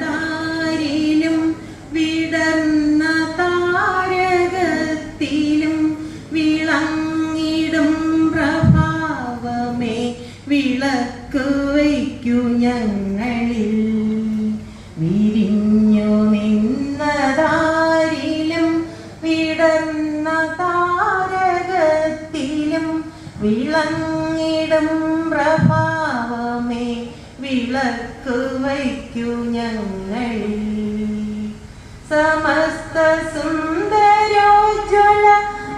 താരിലും വിടർന്ന താരകത്തിലും വിളങ്ങിടും പ്രഭാവമേ വിളക്ക് വയ്ക്കൂ ഞങ്ങളിൽ. വിരിഞ്ഞു നിന്നതാരിലും വിടർന്ന താരകത്തിലും വിളങ്ങിടും പ്രഭാവമേ വിളക്ക് വയ്ക്കൂ ഞങ്ങളിൽ. സമസ്ത സുന്ദരോജ്വല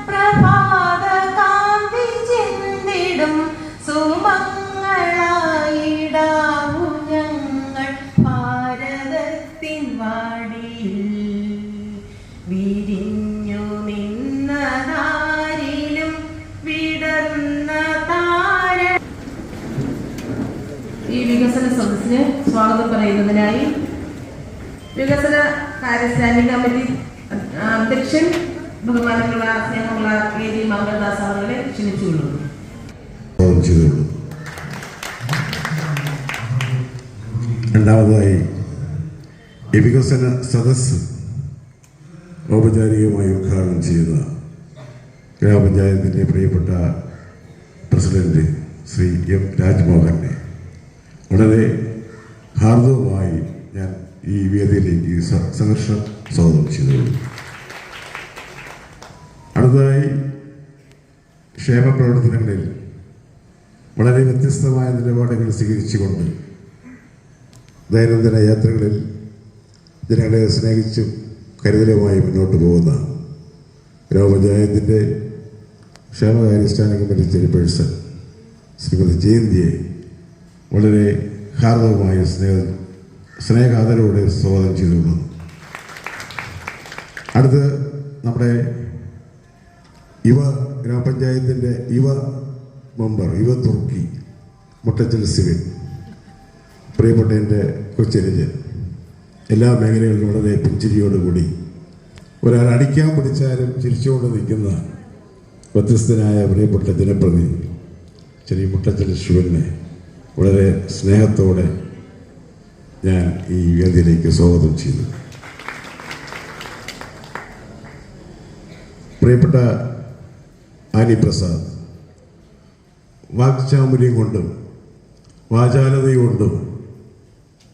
പ്രഭാത കാന്തി ചിന്തിടും സുമങ്ങളായിടാവു ഞങ്ങൾ ഭാരതത്തിൻ വാടിയിൽ. വിരിഞ്ഞു നിന്നതാരിലും വിടർന്ന താര. ഈ വികസന സദസ്സിന് സ്വാഗതം പറയുന്നതിനായി വികസന കാര്യ സ്റ്റാൻഡിംഗ് കമ്മിറ്റി അധ്യക്ഷൻ ബഹുമാനമുള്ള സ്നേഹമുള്ള KD മംഗൾദാസ് അവരെ ക്ഷണിച്ചുകൊള്ളുന്നു. രണ്ടാമതായി ഈ വികസന സദസ്സ് ഔപചാരികമായി ഉദ്ഘാടനം ചെയ്ത ഗ്രാമപഞ്ചായത്തിൻ്റെ പ്രിയപ്പെട്ട പ്രസിഡന്റ് ശ്രീ M. രാജ്മോഹനെ വളരെ ഹാർദവമായി ഞാൻ ഈ വേദിയിലേക്ക് സംഘർഷം സ്വാഗതം ചെയ്തു. അടുത്തതായി ക്ഷേമ പ്രവർത്തനങ്ങളിൽ വളരെ വ്യത്യസ്തമായ നിലപാടുകൾ സ്വീകരിച്ചുകൊണ്ട് ദൈനംദിന യാത്രകളിൽ ജനങ്ങളെ സ്നേഹിച്ചും കരുതലുമായി മുന്നോട്ട് പോകുന്ന ഗ്രാമപഞ്ചായത്തിൻ്റെ ക്ഷേമകാര്യ സ്റ്റാൻഡിംഗ് കമ്മിറ്റി ചെയർപേഴ്സൺ ശ്രീമതി ജയന്തിയെ വളരെ ഹാർദവമായ സ്നേഹാദരോടെ സ്വാഗതം ചെയ്തുകൊള്ളുന്നു. അടുത്ത് നമ്മുടെ ഗ്രാമപഞ്ചായത്തിൻ്റെ യുവ മെമ്പർ തുർക്കി മുട്ടച്ചൽ സിവിൽ പ്രിയപ്പെട്ട എൻ്റെ കൊച്ചനുജൻ എല്ലാ മേഖലകളിലും വളരെ പുഞ്ചിരിയോടുകൂടി ഒരാൾ അടിക്കാൻ പിടിച്ചാലും ചിരിച്ചുകൊണ്ട് നിൽക്കുന്ന വ്യത്യസ്തനായ പ്രിയപ്പെട്ട ജനപ്രതിനിധി ശ്രീ മുട്ടച്ചൽ ശിവനെ വളരെ സ്നേഹത്തോടെ ഞാൻ ഈ വേദിയിലേക്ക് സ്വാഗതം ചെയ്തു. പ്രിയപ്പെട്ട ആനി പ്രസാദ് വാക്ചാമുര്യം കൊണ്ടും വാചാലതകൊണ്ടും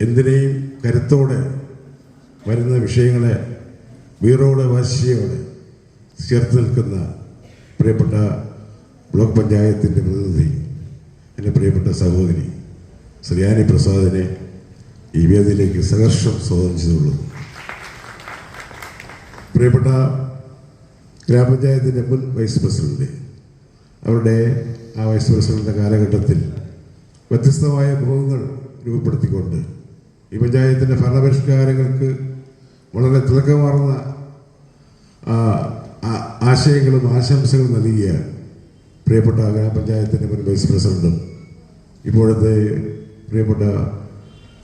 എന്തിനേയും കരുത്തോടെ വരുന്ന വിഷയങ്ങളെ വീറോടെ വാശിയോടെ ചേർത്ത് നിൽക്കുന്ന പ്രിയപ്പെട്ട ബ്ലോക്ക് പഞ്ചായത്തിൻ്റെ പ്രതിനിധി എൻ്റെ പ്രിയപ്പെട്ട സഹോദരി ശ്രീ ആനി പ്രസാദിനെ ഈ വേദിയിലേക്ക് സഹർഷം സ്വാഗതം ചെയ്തുള്ളൂ. പ്രിയപ്പെട്ട ഗ്രാമപഞ്ചായത്തിൻ്റെ മുൻ വൈസ് പ്രസിഡന്റ്, അവരുടെ ആ വൈസ് പ്രസിഡന്റിൻ്റെ കാലഘട്ടത്തിൽ വ്യത്യസ്തമായ മുഖങ്ങൾ രൂപപ്പെടുത്തിക്കൊണ്ട് ഈ പഞ്ചായത്തിൻ്റെ ഭരണപരിഷ്കാരങ്ങൾക്ക് വളരെ തിളക്കമാർന്ന ആശയങ്ങളും ആശംസകളും നൽകിയ പ്രിയപ്പെട്ട ഗ്രാമപഞ്ചായത്തിൻ്റെ മുൻ വൈസ് പ്രസിഡന്റും ഇപ്പോഴത്തെ പ്രിയപ്പെട്ട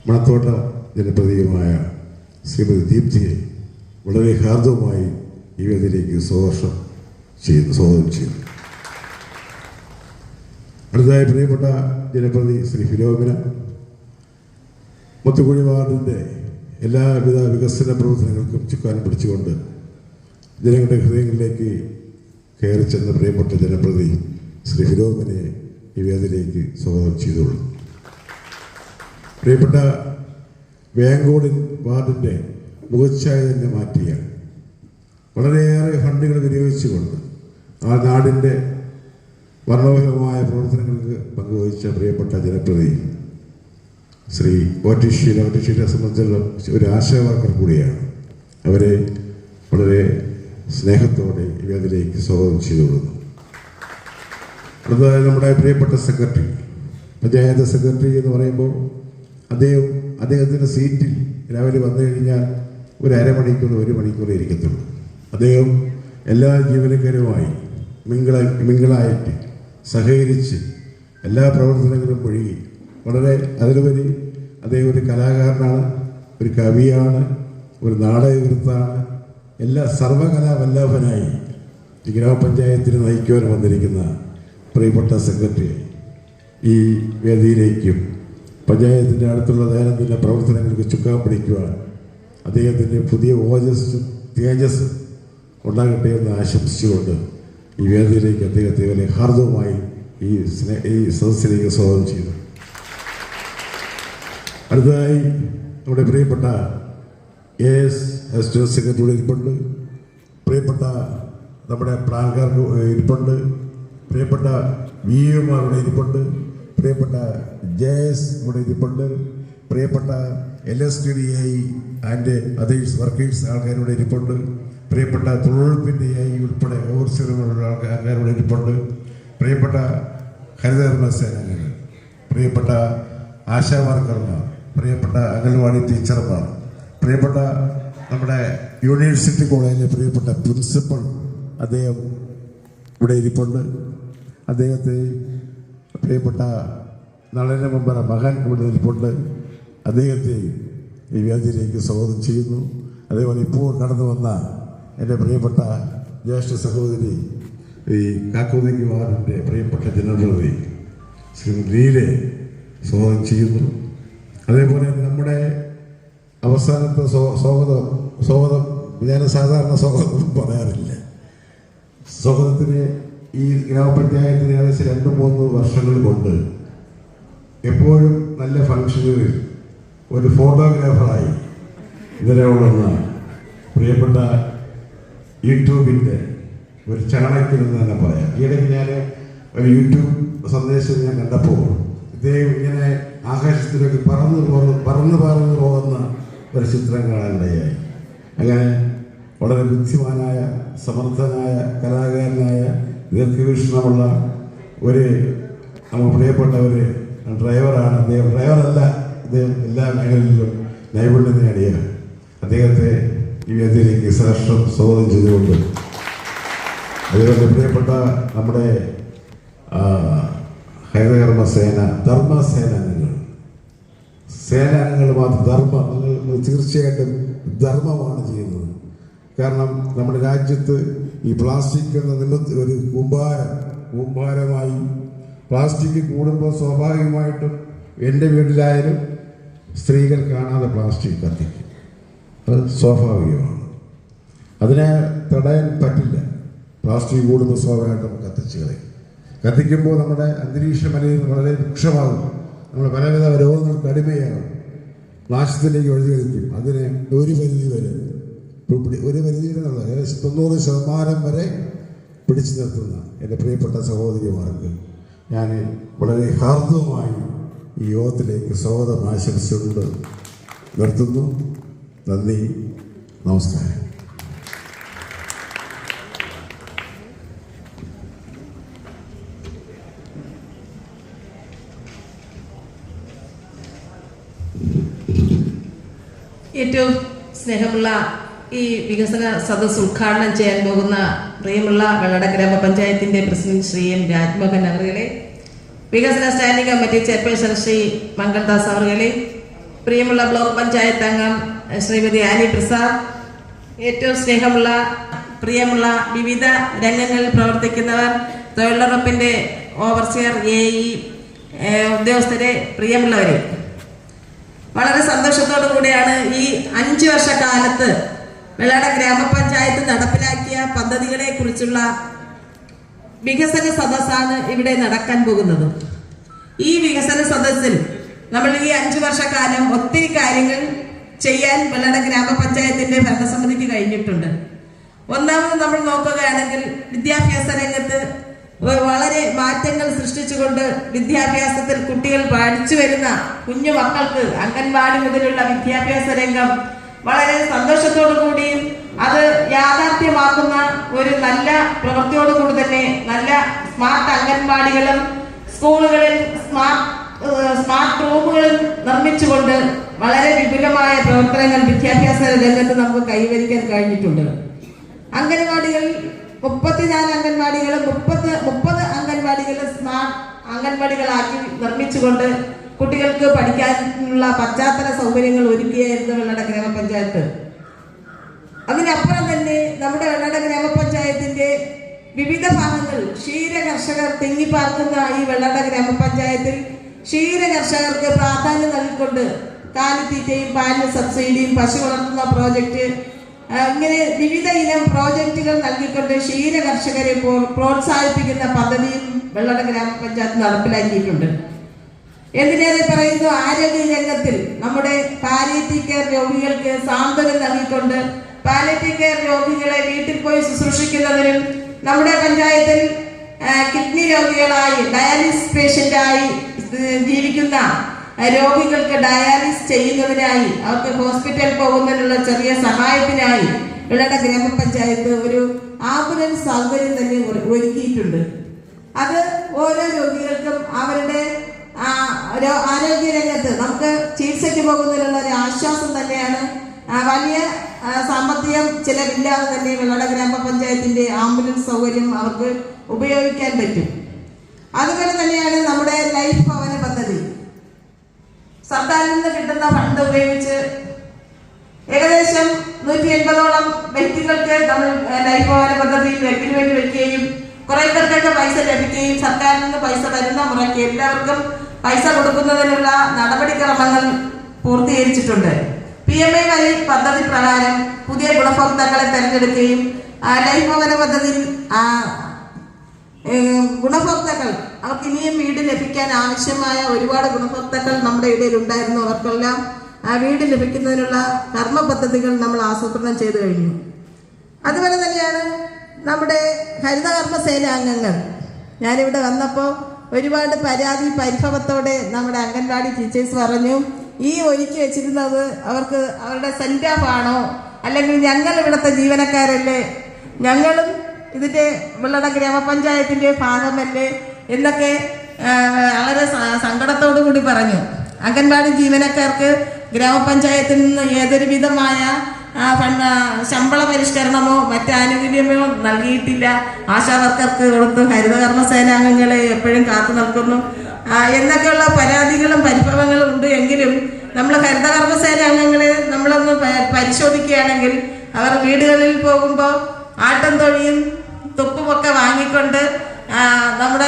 മണത്തോട്ടം ജനപ്രതിയുമായ ശ്രീമതി ദീപ്തിയെ വളരെ ഹാർദവമായി ഈ വേദിയിലേക്ക് സ്വാഗതം ചെയ്യുന്നു. അടുത്തതായി പ്രിയപ്പെട്ട ജനപ്രതി ശ്രീ ഫിലോമിന മുത്തുകുഴി വാർഡിൻ്റെ എല്ലാവിധ വികസന പ്രവർത്തനങ്ങൾക്കും ചുക്കാൻ പിടിച്ചുകൊണ്ട് ജനങ്ങളുടെ ഹൃദയങ്ങളിലേക്ക് കയറി ചെന്ന പ്രിയപ്പെട്ട ജനപ്രതി ശ്രീ ഫിലോമിനെ ഈ വേദിയിലേക്ക് സ്വാഗതം ചെയ്തോളൂ. പ്രിയപ്പെട്ട വേങ്കോടിൻ വാർഡിൻ്റെ മുഖച്ഛായ തന്നെ മാറ്റിയ വളരെയേറെ ഫണ്ടുകൾ വിനിയോഗിച്ചുകൊണ്ട് ആ നാടിൻ്റെ വർണ്ണോഹരമായ പ്രവർത്തനങ്ങൾക്ക് പങ്കുവഹിച്ച പ്രിയപ്പെട്ട ജനപ്രതി ശ്രീ ഓട്ടിഷീനെ സംബന്ധിച്ചുള്ള ഒരു ആശാ വർക്കർ കൂടിയാണ്. അവരെ വളരെ സ്നേഹത്തോടെ ഈ വേദിയിലേക്ക് സ്വാഗതം ചെയ്തുകൊള്ളുന്നു. അടുത്തതായി നമ്മുടെ പ്രിയപ്പെട്ട സെക്രട്ടറി, പഞ്ചായത്ത് സെക്രട്ടറി എന്ന് പറയുമ്പോൾ അദ്ദേഹത്തിൻ്റെ സീറ്റിൽ രാവിലെ വന്നു കഴിഞ്ഞാൽ ഒരു അരമണിക്കൂർ 1 മണിക്കൂർ ഇരിക്കത്തുള്ളൂ. അദ്ദേഹം എല്ലാ ജീവനക്കാരുമായി മിങ്കിളായിട്ട് സഹകരിച്ച് എല്ലാ പ്രവർത്തനങ്ങളും ഒഴുകി വളരെ അതിലുപരി അദ്ദേഹം ഒരു കലാകാരനാണ്, ഒരു കവിയാണ്, ഒരു നാടകകൃത്താണ്, എല്ലാ സർവകലാവല്ലഭനായി ഈ ഗ്രാമപഞ്ചായത്തിന് നയിക്കുവാൻ വന്നിരിക്കുന്ന പ്രിയപ്പെട്ട സെക്രട്ടറി ഈ വേദിയിലേക്കും പഞ്ചായത്തിൻ്റെ അടുത്തുള്ള ദൈനംദിന പ്രവർത്തനങ്ങൾക്ക് ചുക്കാൻ പിടിക്കുവാൻ അദ്ദേഹത്തിൻ്റെ പുതിയ തേജസ് ഉണ്ടാകട്ടെ എന്ന് ആശംസിച്ചുകൊണ്ട് ഈ വേദിയിലേക്ക് അദ്ദേഹത്തെ വളരെ ഹാർദവുമായി ഈ സദസ്സിലേക്ക് സ്വാഗതം ചെയ്യുന്നു. അടുത്തതായി നമ്മുടെ പ്രിയപ്പെട്ട AS അസിസ്റ്റന്റ് സെക്രട്ടറി ഇരിപ്പുണ്ട്, പ്രിയപ്പെട്ട നമ്മുടെ പ്രാൻകാർക്ക് ഇരിപ്പുണ്ട്, പ്രിയപ്പെട്ട VUമാരുടെ ഇരിപ്പുണ്ട്, പ്രിയപ്പെട്ട JS ഇവിടെ ഇരിപ്പുണ്ട്, പ്രിയപ്പെട്ട LSTDI ആൻഡ് അതേഴ്സ് വർക്കേഴ്സ് ആൾക്കാരുടെ ഇരിപ്പുണ്ട്, പ്രിയപ്പെട്ട തൊഴിലുറപ്പിൻ്റെ ഉൾപ്പെടെ ഓവർസീറുകളുള്ള ആൾക്കാരുടെ ഇരിപ്പുണ്ട്, പ്രിയപ്പെട്ട ഹരിതകർമ്മ സേനാംഗങ്ങൾ, പ്രിയപ്പെട്ട ആശാ വർക്കർമാർ, പ്രിയപ്പെട്ട അംഗൻവാടി ടീച്ചർമാർ, പ്രിയപ്പെട്ട നമ്മുടെ യൂണിവേഴ്സിറ്റി കോളേജിലെ പ്രിയപ്പെട്ട പ്രിൻസിപ്പൽ, അദ്ദേഹം ഇവിടെ ഇരിപ്പുണ്ട്. അദ്ദേഹത്തെ പ്രിയപ്പെട്ട നളന മെമ്പർ മകൻ ഇവിടെ ഇരിപ്പുണ്ട്. അദ്ദേഹത്തെ ഈ വേദിയിലേക്ക് സ്വാഗതം ചെയ്യുന്നു. അതേപോലെ ഇപ്പോൾ കടന്നു വന്ന എൻ്റെ പ്രിയപ്പെട്ട ജ്യേഷ്ഠ സഹോദരി ഈ കാക്കോതയ്ക്ക് വാർഡിൻ്റെ പ്രിയപ്പെട്ട ജനറൽ ശ്രീ ലീലെ സ്വാഗതം ചെയ്യുന്നു. അതേപോലെ നമ്മുടെ അവസാനത്തെ സ്വാഗതം ഞാൻ സാധാരണ സ്വാഗതം പറയാറില്ല. സ്വാഗതത്തിന് ഈ ഗ്രാമപഞ്ചായത്തിന് ഏകദേശം 2-3 വർഷങ്ങൾ കൊണ്ട് എപ്പോഴും നല്ല ഫംഗ്ഷനുകളിൽ ഒരു ഫോട്ടോഗ്രാഫറായി ഇന്നലെ ഉള്ള പ്രിയപ്പെട്ട യൂട്യൂബിൻ്റെ ഒരു ചാണക്യൻ എന്ന് തന്നെ പറയാം. ഈയിടയ്ക്ക് ഞാൻ ഒരു യൂട്യൂബ് സന്ദേശം ഞാൻ കണ്ടപ്പോൾ ഇദ്ദേഹം ഇങ്ങനെ ആകാശത്തിലേക്ക് പറന്നു പോകുന്ന ഒരു ചിത്രം കാണാനിടയായി. അങ്ങനെ വളരെ ബുദ്ധിമാനായ സമർത്ഥനായ കലാകാരനായ ദീർഘവീക്ഷണമുള്ള ഒരു നമുക്ക് പ്രിയപ്പെട്ട ഒരു ഡ്രൈവറാണ് അദ്ദേഹം. ഡ്രൈവറല്ല, അദ്ദേഹം എല്ലാ മേഖലയിലും നൈപുണ്യം നേടിയ അദ്ദേഹത്തെ ഈ വേദിയിലേക്ക് സഹർഷം സ്വാഗതം ചെയ്തുകൊണ്ട് അതുകൊണ്ട് പ്രിയപ്പെട്ട നമ്മുടെ ഹരിതകർമ്മ സേനാംഗങ്ങൾ മാത്രം നിങ്ങൾ തീർച്ചയായിട്ടും ധർമ്മമാണ് ചെയ്യുന്നത്. കാരണം നമ്മുടെ രാജ്യത്ത് ഈ പ്ലാസ്റ്റിക് എന്ന ഒരു കൂമ്പാരമായി പ്ലാസ്റ്റിക് കൂടുമ്പോൾ സ്വാഭാവികമായിട്ടും എൻ്റെ വീട്ടിലായാലും സ്ത്രീകൾ കാണാതെ പ്ലാസ്റ്റിക് കത്തിക്കും. അത് സ്വാഭാവികമാണ്, അതിനെ തടയാൻ പറ്റില്ല. പ്ലാസ്റ്റിക് കൂടുമ്പോൾ സ്വാഭാവികമായിട്ടും കത്തിച്ച് കളയും. കത്തിക്കുമ്പോൾ നമ്മുടെ അന്തരീക്ഷ മലിനീകരണം വളരെ രൂക്ഷമാകും. നമ്മൾ പലവിധ രോഗങ്ങൾക്ക് അടിമയാകും, നാശത്തിലേക്ക് വഴിതെളിക്കും. അതിനെ ഒരു പരിധി വരെ ഏകദേശം 90% വരെ പിടിച്ചു നിർത്തുന്ന എൻ്റെ പ്രിയപ്പെട്ട സഹോദരിമാർക്ക് ഞാൻ വളരെ ഹാർദവമായി ഈ യോഗത്തിലേക്ക് സ്വാഗതം ആശംസിച്ചുകൊണ്ട് നിർത്തുന്നു. നന്ദി, നമസ്കാരം. ഏറ്റവും സ്നേഹമുള്ള ഈ വികസന സദസ് ഉദ്ഘാടനം ചെയ്യാൻ പോകുന്ന പ്രിയമുള്ള വെള്ളട ഗ്രാമപഞ്ചായത്തിന്റെ പ്രസിഡന്റ് ശ്രീ M. രാജ്മോഹൻ അവറുകളെ, വികസന standing committee chairperson Shri Mangaldas അവറുകളെ, പ്രിയമുള്ള ബ്ലോക്ക് പഞ്ചായത്ത് അംഗം ശ്രീമതി ആനി പ്രസാദ്, ഏറ്റവും സ്നേഹമുള്ള പ്രിയമുള്ള വിവിധ രംഗങ്ങളിൽ പ്രവർത്തിക്കുന്നവർ, തൊഴിലുറപ്പിന്റെ ഓവർസിയർ, AE ഉദ്യോഗസ്ഥരെ, പ്രിയമുള്ളവരെ, വളരെ സന്തോഷത്തോടു കൂടിയാണ് ഈ 5 വർഷക്കാലത്ത് വെള്ളാട ഗ്രാമപഞ്ചായത്ത് നടപ്പിലാക്കിയ പദ്ധതികളെ കുറിച്ചുള്ള വികസന സദസ്സാണ് ഇവിടെ നടക്കാൻ പോകുന്നത്. ഈ വികസന സദസ്സിൽ നമ്മൾ ഈ 5 വർഷക്കാലം ഒത്തിരി കാര്യങ്ങൾ ചെയ്യാൻ വെള്ളാട ഗ്രാമപഞ്ചായത്തിന്റെ ഭരണസമിതിക്ക് കഴിഞ്ഞിട്ടുണ്ട്. ഒന്നാമത് നമ്മൾ നോക്കുകയാണെങ്കിൽ വിദ്യാഭ്യാസ രംഗത്ത് വളരെ മാറ്റങ്ങൾ സൃഷ്ടിച്ചുകൊണ്ട് വിദ്യാഭ്യാസത്തിൽ കുട്ടികൾ പഠിച്ചു വരുന്ന കുഞ്ഞു മക്കൾക്ക് അംഗൻവാടി മുതലുള്ള വിദ്യാഭ്യാസ രംഗം വളരെ സന്തോഷത്തോടു കൂടിയും അത് യാഥാർത്ഥ്യമാക്കുന്ന ഒരു നല്ല പ്രവൃത്തിയോടുകൂടി തന്നെ നല്ല സ്മാർട്ട് അംഗൻവാടികളും സ്കൂളുകളിൽ സ്മാർട്ട് റൂമുകളും നിർമ്മിച്ചുകൊണ്ട് വളരെ വിപുലമായ പ്രവർത്തനങ്ങൾ വിദ്യാഭ്യാസ രംഗത്ത് നമുക്ക് കൈവരിക്കാൻ കഴിഞ്ഞിട്ടുണ്ട്. അംഗൻവാടികൾ 34 അംഗൻവാടികളും 30 അംഗൻവാടികളും സ്മാർട്ട് അംഗൻവാടികളാക്കി നിർമ്മിച്ചുകൊണ്ട് കുട്ടികൾക്ക് പഠിക്കാനുള്ള പശ്ചാത്തല സൗകര്യങ്ങൾ ഒരുക്കിയായിരുന്നു വെള്ളാട ഗ്രാമപഞ്ചായത്ത്. അതിനപ്പുറം തന്നെ നമ്മുടെ വെള്ളാട ഗ്രാമപഞ്ചായത്തിന്റെ വിവിധ ഭാഗങ്ങൾ ക്ഷീര കർഷകർ തിങ്ങിപ്പാർക്കുന്ന ഈ വെള്ളാട ഗ്രാമപഞ്ചായത്തിൽ ക്ഷീര കർഷകർക്ക് പ്രാധാന്യം നൽകിക്കൊണ്ട് കാലിത്തീറ്റയും പാലിന് സബ്സിഡിയും പശു വളർത്തുന്ന പ്രോജക്റ്റ്, ഇങ്ങനെ വിവിധ ഇനം പ്രോജക്റ്റുകൾ നൽകിക്കൊണ്ട് ക്ഷീര കർഷകരെ പ്രോത്സാഹിപ്പിക്കുന്ന പദ്ധതിയും വെള്ളട ഗ്രാമപഞ്ചായത്ത് നടപ്പിലാക്കിയിട്ടുണ്ട്. എന്തിനേറെ പറയുന്നു, ആരോഗ്യ രംഗത്തിൽ നമ്മുടെ പാലിയേറ്റീവ് കെയർ രോഗികൾക്ക് സാന്ത്വനം നൽകിക്കൊണ്ട് പാലിയേറ്റീവ് കെയർ രോഗികളെ വീട്ടിൽ പോയി ശുശ്രൂഷിക്കുന്നതിനും നമ്മുടെ പഞ്ചായത്തിൽ കിഡ്നി രോഗികളായി ഡയാലിസിസ് പേഷ്യന്റായി ജീവിക്കുന്ന രോഗികൾക്ക് ഡയാലിസിസ് ചെയ്യുന്നതിനായി അവർക്ക് ഹോസ്പിറ്റലിൽ പോകുന്നതിനുള്ള ചെറിയ സഹായത്തിനായി വെള്ളട ഗ്രാമപഞ്ചായത്ത് ഒരു ആംബുലൻസ് സൗകര്യം തന്നെ ഒരുക്കിയിട്ടുണ്ട്. അത് ഓരോ രോഗികൾക്കും അവരുടെ ആരോഗ്യ രംഗത്ത് നമുക്ക് ചികിത്സയ്ക്ക് പോകുന്നതിനുള്ള ഒരു ആശ്വാസം തന്നെയാണ്. വലിയ സാമ്പത്തികം ചിലവില്ലാതെ തന്നെ വെള്ളട ഗ്രാമപഞ്ചായത്തിന്റെ ആംബുലൻസ് സൗകര്യം അവർക്ക് ഉപയോഗിക്കാൻ പറ്റും. അതുപോലെ തന്നെയാണ് നമ്മുടെ ലൈഫ് ഭവന പദ്ധതി. സർക്കാരിൽ നിന്ന് കിട്ടുന്ന ഫണ്ട് ഉപയോഗിച്ച് ഏകദേശം 180ഓളം വ്യക്തികൾക്ക് നമ്മൾ ലൈഫ് ഭവന പദ്ധതിയിൽ വ്യക്തിന് വേണ്ടി വെക്കുകയും കുറെ പേർക്കൊക്കെ പൈസ ലഭിക്കുകയും സർക്കാരിൽ നിന്ന് പൈസ വരുന്ന മുറയ്ക്ക് എല്ലാവർക്കും പൈസ കൊടുക്കുന്നതിനുള്ള നടപടിക്രമങ്ങൾ പൂർത്തീകരിച്ചിട്ടുണ്ട്. PMI വഴി പദ്ധതി പ്രകാരം പുതിയ ഗുണഭോക്താക്കളെ തെരഞ്ഞെടുക്കുകയും ലൈഫ് ഭവന പദ്ധതിയിൽ ഗുണഭോക്താക്കൾ അവർക്ക് ഇനിയും വീട് ലഭിക്കാൻ ആവശ്യമായ ഒരുപാട് ഗുണഭോക്താക്കൾ നമ്മുടെ ഇടയിൽ ഉണ്ടായിരുന്നു. അവർക്കെല്ലാം വീട് ലഭിക്കുന്നതിനുള്ള കർമ്മ പദ്ധതികൾ നമ്മൾ ആസൂത്രണം ചെയ്തു കഴിഞ്ഞു. അതുപോലെ തന്നെയാണ് നമ്മുടെ ഹരിതകർമ്മ സേനാംഗങ്ങൾ. ഞാനിവിടെ വന്നപ്പോൾ ഒരുപാട് പരാതി പരിഭവത്തോടെ നമ്മുടെ അംഗൻവാടി ടീച്ചേഴ്സ് പറഞ്ഞു, ഈ ഒരുക്കി വെച്ചിരുന്നത് അവർക്ക് അവരുടെ സെന്റാഫാണോ, അല്ലെങ്കിൽ ഞങ്ങൾ ഇവിടുത്തെ ജീവനക്കാരല്ലേ, ഞങ്ങളും ഇതിന്റെ വെള്ളട ഗ്രാമപഞ്ചായത്തിന്റെ ഭാഗമല്ലേ എന്നൊക്കെ വളരെ സങ്കടത്തോടു കൂടി പറഞ്ഞു. അംഗൻവാടി ജീവനക്കാർക്ക് ഗ്രാമപഞ്ചായത്തിൽ നിന്ന് ഏതൊരു വിധമായ ശമ്പള പരിഷ്കരണമോ മറ്റാനുകൂല്യമോ നൽകിയിട്ടില്ല. ആശാവർക്കർക്ക് കൊടുത്തു, ഹരിതകർമ്മ സേനാംഗങ്ങളെ എപ്പോഴും കാത്തു നിൽക്കുന്നു എന്നൊക്കെയുള്ള പരാതികളും പരിഭവങ്ങളും ഉണ്ട്. എങ്കിലും നമ്മൾ ഹരിതകർമ്മ സേനാംഗങ്ങളെ നമ്മളൊന്ന് പരിശോധിക്കുകയാണെങ്കിൽ അവർ വീടുകളിൽ പോകുമ്പോൾ ആട്ടും തൊഴിയും തുപ്പുമൊക്കെ വാങ്ങിക്കൊണ്ട്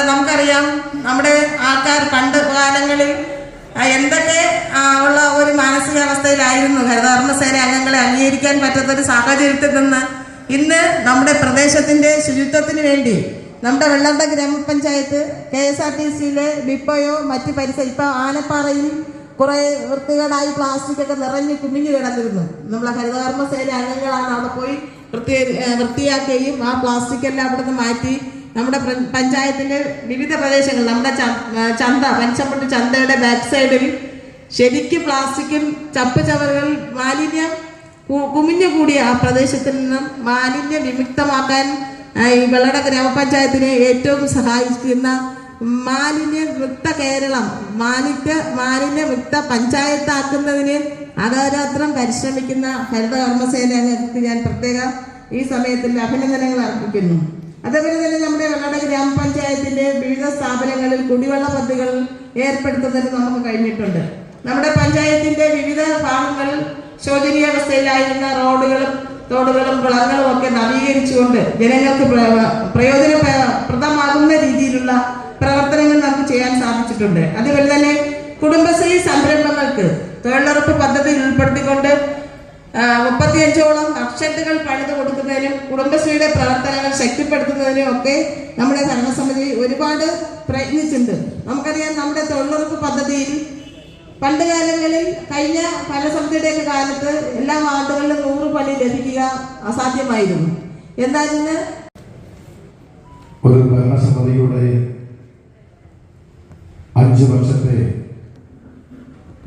നമുക്കറിയാം നമ്മുടെ ആൾക്കാർ പണ്ട് കാലങ്ങളിൽ എന്തൊക്കെ ഉള്ള ഒരു മാനസികാവസ്ഥയിലായിരുന്നു. ഹരിതകർമ്മ സേന അംഗങ്ങളെ അംഗീകരിക്കാൻ പറ്റാത്തൊരു സാഹചര്യത്തിൽ നിന്ന് ഇന്ന് നമ്മുടെ പ്രദേശത്തിന്റെ ശുചിത്വത്തിന് വേണ്ടി നമ്മുടെ വെള്ളട ഗ്രാമപഞ്ചായത്ത് KSRTCയിലെ ഡിപ്പോയോ മറ്റ് പരിസരം ഇപ്പൊ ആനപ്പാറയിൽ കുറെ വൃത്തികേടായി പ്ലാസ്റ്റിക് ഒക്കെ നിറഞ്ഞ് കുമിഞ്ഞു കിടന്നിരുന്നു. നമ്മളെ ഹരിതകർമ്മ സേന അംഗങ്ങളാണ് അവിടെ പോയി വൃത്തിയാക്കുകയും ആ പ്ലാസ്റ്റിക് എല്ലാം അവിടെ നിന്ന് മാറ്റി നമ്മുടെ പഞ്ചായത്തിന്റെ വിവിധ പ്രദേശങ്ങൾ, നമ്മുടെ ചന്ത പഞ്ചമ്പട്ട് ചന്തയുടെ ബാക്ക് സൈഡിൽ ശരിക്കും പ്ലാസ്റ്റിക്കും ചപ്പ് ചവറുകൾ മാലിന്യം കുമിഞ്ഞുകൂടിയ ആ പ്രദേശത്തിൽ നിന്നും മാലിന്യ വിമുക്തമാക്കാൻ ഈ വെള്ളട ഗ്രാമപഞ്ചായത്തിനെ ഏറ്റവും സഹായിക്കുന്ന മാലിന്യമുക്ത കേരളം, മാലിന്യമുക്ത പഞ്ചായത്താക്കുന്നതിന് അഹോരാത്രം പരിശ്രമിക്കുന്ന ഹരിതകർമ്മസേനകൾക്ക് ഞാൻ പ്രത്യേക ഈ സമയത്തിൽ അഭിനന്ദനങ്ങൾ അർപ്പിക്കുന്നു. അതേപോലെ തന്നെ നമ്മുടെ വെള്ളട ഗ്രാമപഞ്ചായത്തിന്റെ വിവിധ സ്ഥാപനങ്ങളിൽ കുടിവെള്ള പദ്ധതികൾ ഏർപ്പെടുത്തുന്നതിന് നമുക്ക് കഴിഞ്ഞിട്ടുണ്ട്. നമ്മുടെ പഞ്ചായത്തിന്റെ വിവിധ ഭാഗങ്ങളിൽ ശോചനീയാവസ്ഥയിലായിരുന്ന റോഡുകളും തോടുകളും കുളങ്ങളും ഒക്കെ നവീകരിച്ചുകൊണ്ട് ജനങ്ങൾക്ക് പ്രയോജനപ്രദമാകുന്ന രീതിയിലുള്ള പ്രവർത്തനങ്ങൾ നമുക്ക് ചെയ്യാൻ സാധിച്ചിട്ടുണ്ട്. അതുപോലെ തന്നെ കുടുംബശ്രീ സംരംഭങ്ങൾക്ക് തൊഴിലുറപ്പ് പദ്ധതിയിൽ ഉൾപ്പെടുത്തിക്കൊണ്ട് 35ഓളം വർക്ക്ഷെട്ടുകൾ പണിത് കൊടുക്കുന്നതിനും കുടുംബശ്രീയുടെ പ്രവർത്തനങ്ങൾ ശക്തിപ്പെടുത്തുന്നതിനും ഒക്കെ നമ്മുടെ ഭരണസമിതി ഒരുപാട് പ്രയത്നിച്ചിട്ടുണ്ട്. നമുക്കറിയാം നമ്മുടെ തൊഴിലുറപ്പ് പദ്ധതിയിൽ പണ്ട് കാലങ്ങളിൽ കഴിഞ്ഞ ഭരണസമിതിയുടെയൊക്കെ കാലത്ത് എല്ലാ വാർഡുകളിലും 100 പണി ലഭിക്കുക അസാധ്യമായിരുന്നു. എന്തായിരുന്നു ഒരു ഭരണസമിതിയുടെ 5 വർഷത്തെ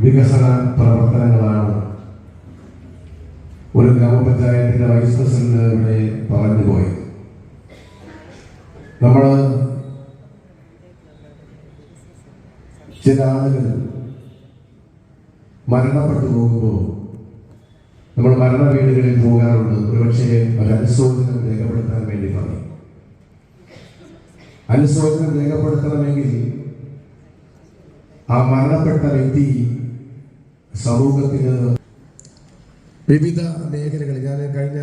വികസന പ്രവർത്തനങ്ങളാണ് ഒരു ഗ്രാമപഞ്ചായത്തിന്റെ വൈസ് പ്രസിഡന്റ് ഇവിടെ പറഞ്ഞു പോയി. നമ്മൾ ചില ആളുകൾ മരണപ്പെട്ടു പോകുമ്പോൾ നമ്മൾ മരണ വീടുകളിൽ പോകാറുണ്ട്. ഒരുപക്ഷെ ഒരു അനുശോചനം രേഖപ്പെടുത്താൻ വേണ്ടി പറയും. അനുശോചനം രേഖപ്പെടുത്തണമെങ്കിൽ ആ മരണപ്പെട്ട വ്യക്തി സമൂഹത്തിന് വിവിധ മേഖലകളിൽ, ഞാൻ കഴിഞ്ഞ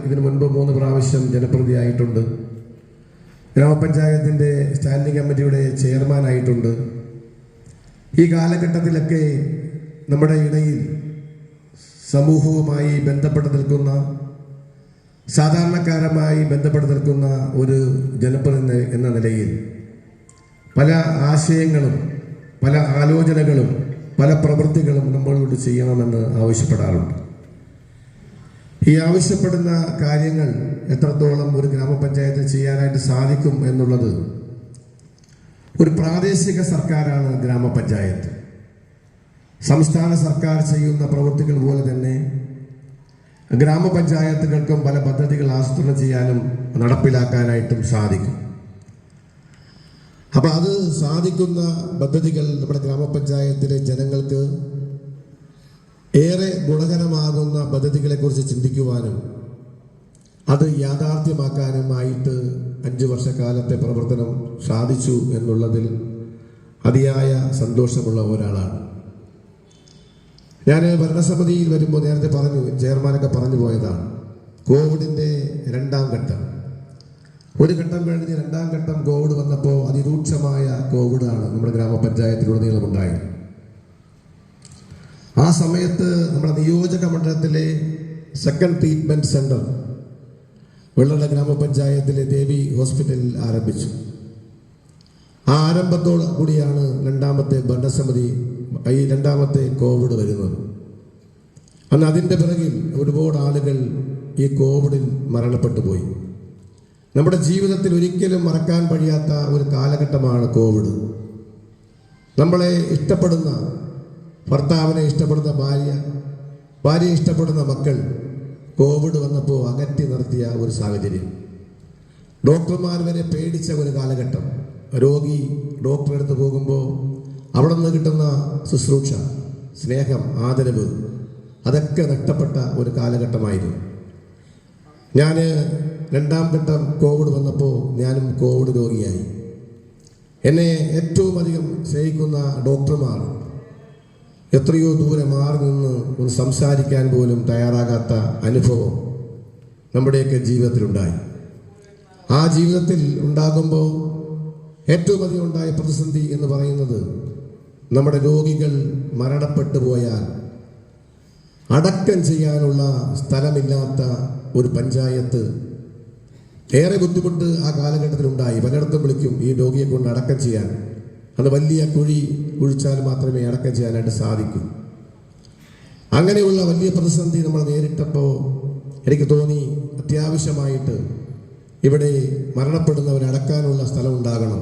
ഇതിനു മുൻപ് 3 പ്രാവശ്യം ജനപ്രതിയായിട്ടുണ്ട്. ഗ്രാമപഞ്ചായത്തിന്റെ സ്റ്റാൻഡിംഗ് കമ്മിറ്റിയുടെ ചെയർമാനായിട്ടുണ്ട്. ഈ കാലഘട്ടത്തിലൊക്കെ നമ്മുടെ ഇടയിൽ സമൂഹവുമായി ബന്ധപ്പെട്ട് നിൽക്കുന്ന, സാധാരണക്കാരുമായി ബന്ധപ്പെട്ട് നിൽക്കുന്ന ഒരു ജനപ്രതിനിധി എന്ന നിലയിൽ പല ആശയങ്ങളും, പല ആലോചനകളും, പല പ്രവൃത്തികളും നമ്മളോട് ചെയ്യണമെന്ന് ആവശ്യപ്പെടാറുണ്ട്. ഈ ആവശ്യപ്പെടുന്ന കാര്യങ്ങൾ എത്രത്തോളം ഒരു ഗ്രാമപഞ്ചായത്ത് ചെയ്യാനായിട്ട് സാധിക്കും എന്നുള്ളത്, ഒരു പ്രാദേശിക സർക്കാരാണ് ഗ്രാമപഞ്ചായത്ത്. സംസ്ഥാന സർക്കാർ ചെയ്യുന്ന പ്രവൃത്തികൾ പോലെ തന്നെ ഗ്രാമപഞ്ചായത്തുകൾക്കും പല പദ്ധതികൾ ആസൂത്രണം ചെയ്യാനും നടപ്പിലാക്കാനായിട്ടും സാധിക്കും. അപ്പം അത് സാധിക്കുന്ന പദ്ധതികൾ നമ്മുടെ ഗ്രാമപഞ്ചായത്തിലെ ജനങ്ങൾക്ക് ഏറെ ഗുണകരമാകുന്ന പദ്ധതികളെക്കുറിച്ച് ചിന്തിക്കുവാനും അത് യാഥാർത്ഥ്യമാക്കാനുമായിട്ട് 5 വർഷക്കാലത്തെ പ്രവർത്തനം സാധിച്ചു എന്നുള്ളതിൽ അതിയായ സന്തോഷമുള്ള ഒരാളാണ് ഞാൻ. ഭരണസമിതിയിൽ വരുമ്പോൾ നേരത്തെ പറഞ്ഞു, ചെയർമാനൊക്കെ പറഞ്ഞു പോയതാണ്, കോവിഡിൻ്റെ 2ാം ഘട്ടം. ഒരു ഘട്ടം കഴിഞ്ഞ് 2ാം ഘട്ടം കോവിഡ് വന്നപ്പോൾ അതിരൂക്ഷമായ കോവിഡാണ് നമ്മുടെ ഗ്രാമപഞ്ചായത്തിലുടനീളം ഉണ്ടായത്. ആ സമയത്ത് നമ്മുടെ നിയോജക മണ്ഡലത്തിലെ സെക്കൻഡ് ട്രീറ്റ്മെൻറ്റ് സെൻറ്റർ വെള്ളട ഗ്രാമപഞ്ചായത്തിലെ ദേവി ഹോസ്പിറ്റലിൽ ആരംഭിച്ചു. ആ ആരംഭത്തോടു കൂടിയാണ് 2ാമത്തെ ഭരണസമിതി, ഈ 2ാമത്തെ കോവിഡ് വരുന്നത്. അന്ന് അതിൻ്റെ പിറകിൽ ഒരുപാട് ആളുകൾ ഈ കോവിഡിൽ മരണപ്പെട്ടു പോയി. നമ്മുടെ ജീവിതത്തിൽ ഒരിക്കലും മറക്കാൻ കഴിയാത്ത ഒരു കാലഘട്ടമാണ് കോവിഡ്. നമ്മളെ ഇഷ്ടപ്പെടുന്ന ഭർത്താവിനെ ഇഷ്ടപ്പെടുന്ന ഭാര്യയെ ഇഷ്ടപ്പെടുന്ന മക്കൾ കോവിഡ് വന്നപ്പോൾ അകറ്റി നിർത്തിയ ഒരു സാഹചര്യം. ഡോക്ടർമാർ വരെ പേടിച്ച ഒരു കാലഘട്ടം. രോഗി ഡോക്ടറെ അടുത്ത് പോകുമ്പോൾ അവിടെ നിന്ന് കിട്ടുന്ന ശുശ്രൂഷ, സ്നേഹം, ആദരവ് അതൊക്കെ നഷ്ടപ്പെട്ട ഒരു കാലഘട്ടമായിരുന്നു. ഞാൻ 2ാം ഘട്ടം കോവിഡ് വന്നപ്പോൾ ഞാനും കോവിഡ് രോഗിയായി. എന്നെ ഏറ്റവും അധികം സ്നേഹിക്കുന്ന ഡോക്ടർമാർ എത്രയോ ദൂരെ മാറി നിന്ന് ഒന്ന് സംസാരിക്കാൻ പോലും തയ്യാറാകാത്ത അനുഭവം നമ്മുടെയൊക്കെ ജീവിതത്തിലുണ്ടായി. ആ ജീവിതത്തിൽ ഉണ്ടാകുമ്പോൾ ഏറ്റവും അധികം ഉണ്ടായ പ്രതിസന്ധി എന്ന് പറയുന്നത്, നമ്മുടെ രോഗികൾ മരണപ്പെട്ടു പോയാൽ അടക്കം ചെയ്യാനുള്ള സ്ഥലമില്ലാത്ത ഒരു പഞ്ചായത്ത്. ഏറെ ബുദ്ധിമുട്ട് ആ കാലഘട്ടത്തിലുണ്ടായി. പലയിടത്തും വിളിക്കും ഈ രോഗിയെ കൊണ്ട് അടക്കം ചെയ്യാൻ. അത് വലിയ കുഴി കുഴിച്ചാൽ മാത്രമേ അടക്കം ചെയ്യാനായിട്ട് സാധിക്കൂ. അങ്ങനെയുള്ള വലിയ പ്രതിസന്ധി നമ്മൾ നേരിട്ടപ്പോൾ എനിക്ക് തോന്നി, അത്യാവശ്യമായിട്ട് ഇവിടെ മരണപ്പെടുന്നവരെ അടക്കാനുള്ള സ്ഥലം ഉണ്ടാകണം.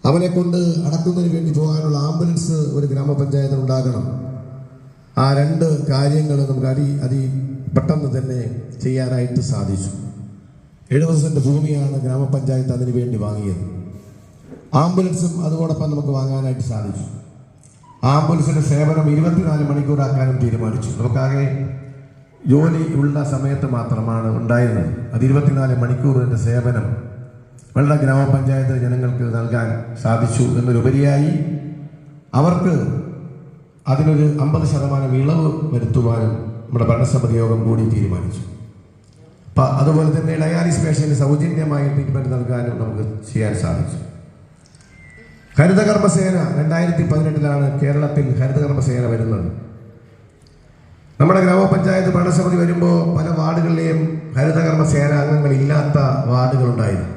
അവനെ കൊണ്ട് അടക്കുന്നതിന് വേണ്ടി പോകാനുള്ള ആംബുലൻസ് ഒരു ഗ്രാമപഞ്ചായത്തിന് ഉണ്ടാകണം. ആ 2 കാര്യങ്ങൾ നമുക്ക് പെട്ടെന്ന് തന്നെ ചെയ്യാനായിട്ട് സാധിച്ചു. 70 സെന്റ് ഭൂമിയാണ് ഗ്രാമപഞ്ചായത്ത് അതിനു വേണ്ടി വാങ്ങിയത്. ആംബുലൻസും അതോടൊപ്പം നമുക്ക് വാങ്ങാനായിട്ട് സാധിച്ചു. ആംബുലൻസിന്റെ സേവനം 24 മണിക്കൂറാക്കാനും തീരുമാനിച്ചു. നമുക്കാകെ ജോലി ഉള്ള സമയത്ത് മാത്രമാണ് ഉണ്ടായിരുന്നത്. അത് 24 മണിക്കൂറിൻ്റെ സേവനം വെള്ള ഗ്രാമപഞ്ചായത്ത് ജനങ്ങൾക്ക് നൽകാൻ സാധിച്ചു. എന്നതിലുപരിയായി അവർക്ക് അതിനൊരു 50% ഇളവ് വരുത്തുവാനും നമ്മുടെ ഭരണസമിതി യോഗം കൂടി തീരുമാനിച്ചു. അതുപോലെ തന്നെ ഡയാലിസിസ് പേഷ്യന് സൗജന്യമായി ട്രീറ്റ്മെൻറ്റ് നൽകാനും നമുക്ക് ചെയ്യാൻ സാധിച്ചു. ഹരിതകർമ്മസേന 2018 കേരളത്തിൽ ഹരിതകർമ്മസേന വരുന്നത്. നമ്മുടെ ഗ്രാമപഞ്ചായത്ത് ഭരണസമിതി വരുമ്പോൾ പല വാർഡുകളിലെയും ഹരിതകർമ്മസേന അംഗങ്ങളില്ലാത്ത വാർഡുകളുണ്ടായിരുന്നു.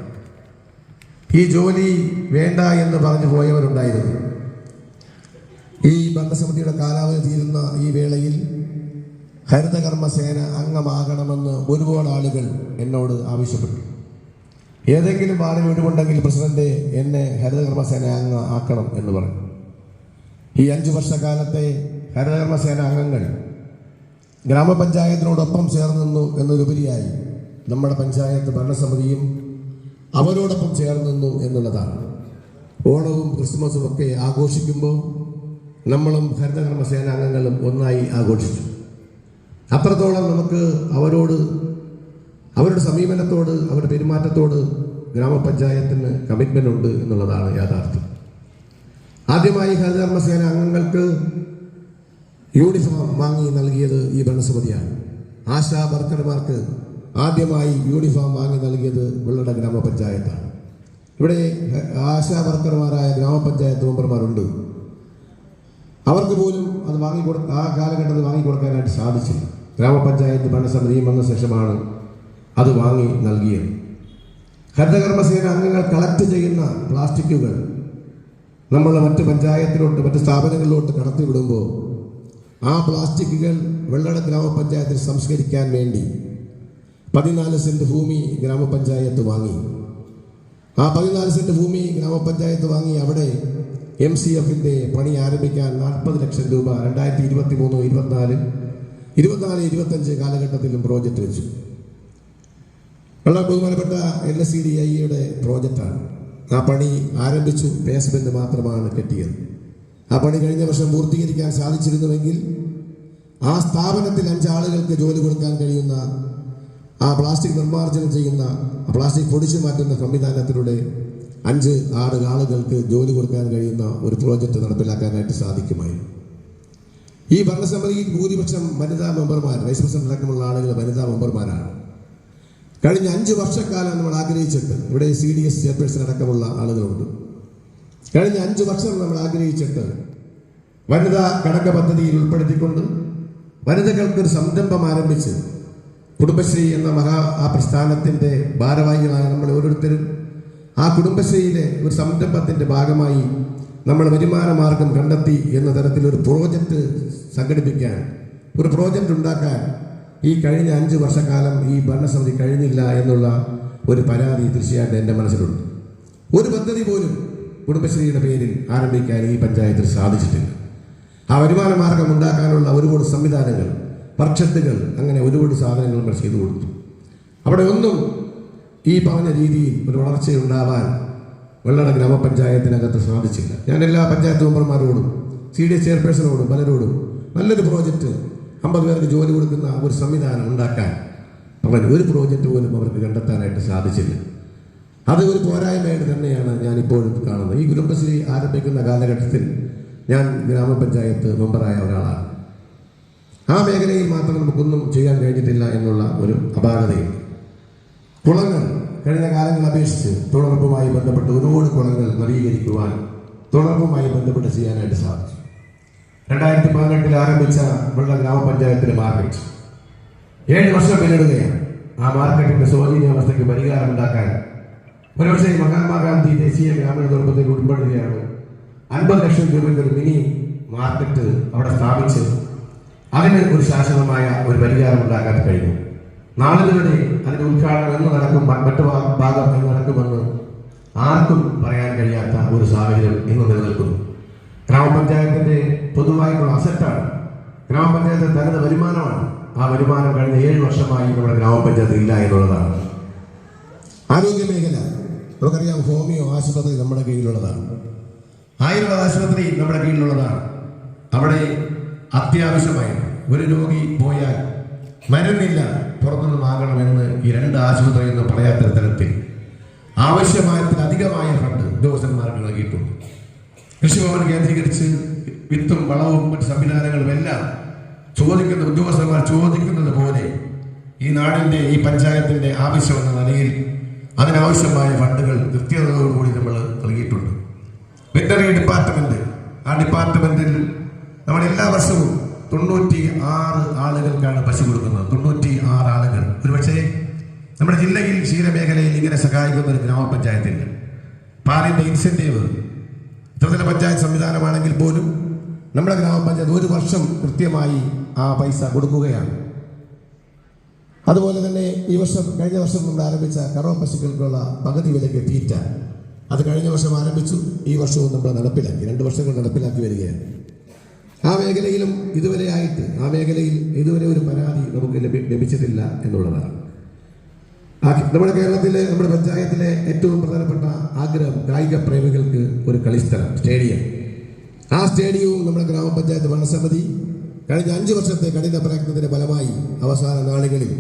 ഈ ജോലി വേണ്ട എന്ന് പറഞ്ഞു പോയവരുണ്ടായിരുന്നു. ഈ ഭരണസമിതിയുടെ കാലാവധി തീരുന്ന ഈ വേളയിൽ ഹരിതകർമ്മസേന അംഗമാകണമെന്ന് ഒരുപാട് ആളുകൾ എന്നോട് ആവശ്യപ്പെട്ടു. ഏതെങ്കിലും വാർഡിൽ ഒഴിവുണ്ടെങ്കിൽ പ്രസിഡന്റ് എന്നെ ഹരിതകർമ്മസേന അംഗം ആക്കണം എന്ന് പറഞ്ഞു. ഈ 5 വർഷക്കാലത്തെ ഹരിതകർമ്മസേന അംഗങ്ങൾ ഗ്രാമപഞ്ചായത്തിനോടൊപ്പം ചേർന്ന് നിന്നു എന്നതിലുപരിയായി നമ്മുടെ പഞ്ചായത്ത് ഭരണസമിതിയും അവരോടൊപ്പം ചേർന്ന് നിന്നു എന്നുള്ളതാണ്. ഓണവും ക്രിസ്മസും ഒക്കെ ആഘോഷിക്കുമ്പോൾ നമ്മളും ഹരിതകർമ്മസേന അംഗങ്ങളും ഒന്നായി ആഘോഷിച്ചു. അത്രത്തോളം നമുക്ക് അവരുടെ സമീപനത്തോട്, അവരുടെ പെരുമാറ്റത്തോട് ഗ്രാമപഞ്ചായത്തിന് കമ്മിറ്റ്മെൻ്റ് ഉണ്ട് എന്നുള്ളതാണ് യാഥാർത്ഥ്യം. ആദ്യമായി ഹരിതകർമ്മസേന അംഗങ്ങൾക്ക് യൂണിഫോം വാങ്ങി നൽകിയത് ഈ ഭരണസമിതിയാണ്. ആശാ വർക്കർമാർക്ക് ആദ്യമായി യൂണിഫോം വാങ്ങി നൽകിയത് വെള്ളട ഗ്രാമപഞ്ചായത്താണ്. ഇവിടെ ആശാ വർക്കർമാരായ ഗ്രാമപഞ്ചായത്ത് മെമ്പർമാരുണ്ട്. അവർക്ക് പോലും അത് ആ കാലഘട്ടത്തിൽ വാങ്ങിക്കൊടുക്കാനായിട്ട് സാധിച്ചില്ല. ഗ്രാമപഞ്ചായത്ത് ഭരണസമിതിയും വന്ന ശേഷമാണ് അത് വാങ്ങി നൽകിയത്. ഹരിതകർമ്മസേന അംഗങ്ങൾ കളക്ട് ചെയ്യുന്ന പ്ലാസ്റ്റിക്കുകൾ നമ്മൾ മറ്റ് പഞ്ചായത്തിലോട്ട് മറ്റ് സ്ഥാപനങ്ങളിലോട്ട് കടത്തിവിടുമ്പോൾ ആ പ്ലാസ്റ്റിക്കുകൾ വെള്ളട ഗ്രാമപഞ്ചായത്തിൽ സംസ്കരിക്കാൻ വേണ്ടി 14 സെന്റ് ഭൂമി ഗ്രാമപഞ്ചായത്ത് വാങ്ങി. ആ 14 സെന്റ് ഭൂമി ഗ്രാമപഞ്ചായത്ത് വാങ്ങി അവിടെ MCFന്റെ പണി ആരംഭിക്കാൻ 40 ലക്ഷം രൂപ 2023, 24, 25 കാലഘട്ടത്തിലും പ്രോജക്റ്റ് വെച്ചു. വളരെ ബഹുമാനപ്പെട്ട LSCDIയുടെ പ്രോജക്റ്റാണ്. ആ പണി ആരംഭിച്ചു, ബേസ്മെന്റ് മാത്രമാണ് കെട്ടിയത്. ആ പണി കഴിഞ്ഞ വർഷം പൂർത്തീകരിക്കാൻ സാധിച്ചിരുന്നുവെങ്കിൽ ആ സ്ഥാപനത്തിൽ 5 ആളുകൾക്ക് ജോലി കൊടുക്കാൻ കഴിയുന്ന, ആ പ്ലാസ്റ്റിക് നിർമ്മാർജ്ജനം ചെയ്യുന്ന, പ്ലാസ്റ്റിക് പൊടിച്ചു മാറ്റുന്ന സംവിധാനത്തിലൂടെ 5-6 ആളുകൾക്ക് ജോലി കൊടുക്കാൻ കഴിയുന്ന ഒരു പ്രോജക്റ്റ് നടപ്പിലാക്കാനായിട്ട് സാധിക്കുമായിരുന്നു. ഈ ഭരണസമിതിയിൽ ഭൂരിപക്ഷം വനിതാ മെമ്പർമാർ, വൈസ് പ്രസിഡന്റ് അടക്കമുള്ള ആളുകൾ വനിതാ മെമ്പർമാരാണ്. കഴിഞ്ഞ 5 വർഷക്കാലം നമ്മൾ ആഗ്രഹിച്ചിട്ട്, ഇവിടെ CDS ചെയർപേഴ്സൺ അടക്കമുള്ള ആളുകളുണ്ട്, കഴിഞ്ഞ 5 വർഷം നമ്മൾ ആഗ്രഹിച്ചിട്ട് വനിതാ ഘടക പദ്ധതിയിൽ ഉൾപ്പെടുത്തിക്കൊണ്ട് വനിതകൾക്കൊരു സംരംഭം ആരംഭിച്ച് കുടുംബശ്രീ എന്ന ആ പ്രസ്ഥാനത്തിൻ്റെ ഭാരവാഹികളായ നമ്മൾ ഓരോരുത്തരും ആ കുടുംബശ്രീയിലെ ഒരു സംരംഭത്തിൻ്റെ ഭാഗമായി നമ്മൾ വരുമാന മാർഗം കണ്ടെത്തി എന്ന തരത്തിലൊരു പ്രോജക്റ്റ് സംഘടിപ്പിക്കാൻ, ഒരു പ്രോജക്റ്റ് ഉണ്ടാക്കാൻ ഈ കഴിഞ്ഞ 5 വർഷക്കാലം ഈ ഭരണസമിതി കഴിഞ്ഞില്ല എന്നുള്ള ഒരു പരാതി തീർച്ചയായിട്ടും എൻ്റെ മനസ്സിലുണ്ട്. ഒരു പദ്ധതി പോലും കുടുംബശ്രീയുടെ പേരിൽ ആരംഭിക്കാൻ ഈ പഞ്ചായത്തിൽ സാധിച്ചിട്ടില്ല. ആ വരുമാന മാർഗം ഉണ്ടാക്കാനുള്ള ഒരുപാട് സംവിധാനങ്ങൾ, വർക്ഷത്തുകൾ, അങ്ങനെ ഒരുപാട് സാധനങ്ങൾ നമ്മൾ ചെയ്തു കൊടുത്തു. അവിടെ ഒന്നും ഈ പറഞ്ഞ രീതിയിൽ ഒരു വളർച്ചയുണ്ടാവാൻ വെള്ളട ഗ്രാമപഞ്ചായത്തിനകത്ത് സാധിച്ചില്ല. ഞാൻ എല്ലാ പഞ്ചായത്ത് മെമ്പർമാരോടും CDS ചെയർപേഴ്സണോടും പലരോടും നല്ലൊരു പ്രോജക്റ്റ് 50 പേർക്ക് ജോലി കൊടുക്കുന്ന ഒരു സംവിധാനം ഉണ്ടാക്കാൻ ഒരു പ്രോജക്റ്റ് പോലും അവർക്ക് കണ്ടെത്താനായിട്ട് സാധിച്ചില്ല. അത് ഒരു പോരായ്മയായിട്ട് തന്നെയാണ് ഞാനിപ്പോഴും കാണുന്നത്. ഈ കുടുംബശ്രീ ആരംഭിക്കുന്ന കാലഘട്ടത്തിൽ ഞാൻ ഗ്രാമപഞ്ചായത്ത് മെമ്പറായ ഒരാളാണ്. ആ മേഖലയിൽ മാത്രം നമുക്കൊന്നും ചെയ്യാൻ കഴിഞ്ഞിട്ടില്ല എന്നുള്ള ഒരു അപാകതയുണ്ട്. കുളങ്ങൾ കഴിഞ്ഞ കാലങ്ങളെ അപേക്ഷിച്ച് തൊഴിലുറപ്പുമായി ബന്ധപ്പെട്ട് ഒരുപാട് കുളങ്ങൾ നവീകരിക്കുവാൻ തൊഴിലുറപ്പുമായി ബന്ധപ്പെട്ട് ചെയ്യാനായിട്ട് സാധിച്ചു. 2018 ആരംഭിച്ച വെള്ള ഗ്രാമപഞ്ചായത്തിലെ മാർക്കറ്റ് 7 വർഷം പിന്നിടുകയാണ്. ആ മാർക്കറ്റിന്റെ ശോചനീയാവസ്ഥയ്ക്ക് പരിഹാരം ഉണ്ടാക്കാൻ ഒരുപക്ഷെ മഹാത്മാഗാന്ധി ദേശീയ ഗ്രാമീണ തൊഴിലുറപ്പിൽ ഉൾപ്പെടുകയാണ് 50 ലക്ഷം രൂപയുടെ ഒരു മിനി മാർക്കറ്റ് അവിടെ സ്ഥാപിച്ച് അതിന് ഒരു ശാശ്വതമായ ഒരു പരിഹാരം ഉണ്ടാക്കാൻ കഴിഞ്ഞു. നാളുകളുടെ അതിന്റെ ഉദ്ഘാടനം എന്ന് നടക്കും, മറ്റു ഭാഗം എന്ന് നടക്കുമെന്ന് ആർക്കും പറയാൻ കഴിയാത്ത ഒരു സാഹചര്യം ഇന്ന് നിലനിൽക്കുന്നു. ഗ്രാമപഞ്ചായത്തിന്റെ പൊതുവായിട്ടുള്ള അസറ്റാണ്, ഗ്രാമപഞ്ചായത്ത് തരുന്ന വരുമാനമാണ്. ആ വരുമാനം കഴിഞ്ഞ 7 വർഷമായി നമ്മുടെ ഗ്രാമപഞ്ചായത്ത് ഇല്ല എന്നുള്ളതാണ്. ആരോഗ്യ മേഖല നമുക്കറിയാം, ഹോമിയോ ആശുപത്രി നമ്മുടെ കീഴിലുള്ളതാണ്, ആയുർവേദ ആശുപത്രി നമ്മുടെ കീഴിലുള്ളതാണ്. അവിടെ അത്യാവശ്യമായി ഒരു രോഗി പോയാൽ മരുന്നില്ല, പുറത്തുനിന്ന് വാങ്ങണമെന്ന് ഈ 2 ആശുപത്രി എന്ന് പറയാത്ത തരത്തിൽ ആവശ്യമായതിലധികമായ ഫണ്ട് ഉദ്യോഗസ്ഥന്മാർക്ക് നൽകിയിട്ടുണ്ട്. കൃഷിഭവൻ കേന്ദ്രീകരിച്ച് വിത്തും വളവും മറ്റ് സംവിധാനങ്ങളും എല്ലാം ചോദിക്കുന്ന ഉദ്യോഗസ്ഥന്മാർ ചോദിക്കുന്നത് പോലെ ഈ നാടിൻ്റെ, ഈ പഞ്ചായത്തിൻ്റെ ആവശ്യം എന്ന നിലയിൽ അതിനാവശ്യമായ ഫണ്ടുകൾ കൃത്യതയോടുകൂടി നമ്മൾ നൽകിയിട്ടുണ്ട്. വെറ്ററിനറി ഡിപ്പാർട്ട്മെന്റ്, ആ ഡിപ്പാർട്ട്മെന്റിൽ നമ്മൾ എല്ലാ വർഷവും 96 ആളുകൾക്കാണ് പശു കൊടുക്കുന്നത്. 96 ആളുകൾ. ഒരുപക്ഷെ നമ്മുടെ ജില്ലയിൽ ക്ഷീരമേഖലയിൽ ഇങ്ങനെ സഹായിക്കുന്ന ഒരു ഗ്രാമപഞ്ചായത്തില്ല. പാലിന്റെ ഇൻസെന്റീവ് ത്രിതല പഞ്ചായത്ത് സംവിധാനമാണെങ്കിൽ പോലും നമ്മുടെ ഗ്രാമപഞ്ചായത്ത് ഒരു വർഷം കൃത്യമായി ആ പൈസ കൊടുക്കുകയാണ്. അതുപോലെ തന്നെ ഈ വർഷം, കഴിഞ്ഞ വർഷം നമ്മൾ ആരംഭിച്ച കറവ പശുക്കൾക്കുള്ള പകുതി വിലയ്ക്ക് തീറ്റ, അത് കഴിഞ്ഞ വർഷം ആരംഭിച്ചു. ഈ വർഷവും നമ്മൾ നടപ്പിലാക്കി, 2 വർഷങ്ങൾ നടപ്പിലാക്കി വരികയാണ്. ആ മേഖലയിലും ഇതുവരെ ഒരു പരാതി നമുക്ക് ലഭിച്ചിട്ടില്ല എന്നുള്ളതാണ്. നമ്മുടെ കേരളത്തിലെ, നമ്മുടെ പഞ്ചായത്തിലെ ഏറ്റവും പ്രധാനപ്പെട്ട ആഗ്രഹം കായിക പ്രേമികൾക്ക് ഒരു കളിസ്ഥലം, സ്റ്റേഡിയം. ആ സ്റ്റേഡിയവും നമ്മുടെ ഗ്രാമപഞ്ചായത്ത് ഭരണസമിതി കഴിഞ്ഞ 5 വർഷത്തെ കഠിന പ്രയത്നത്തിന്റെ ഫലമായി അവസാന നാളുകളിൽ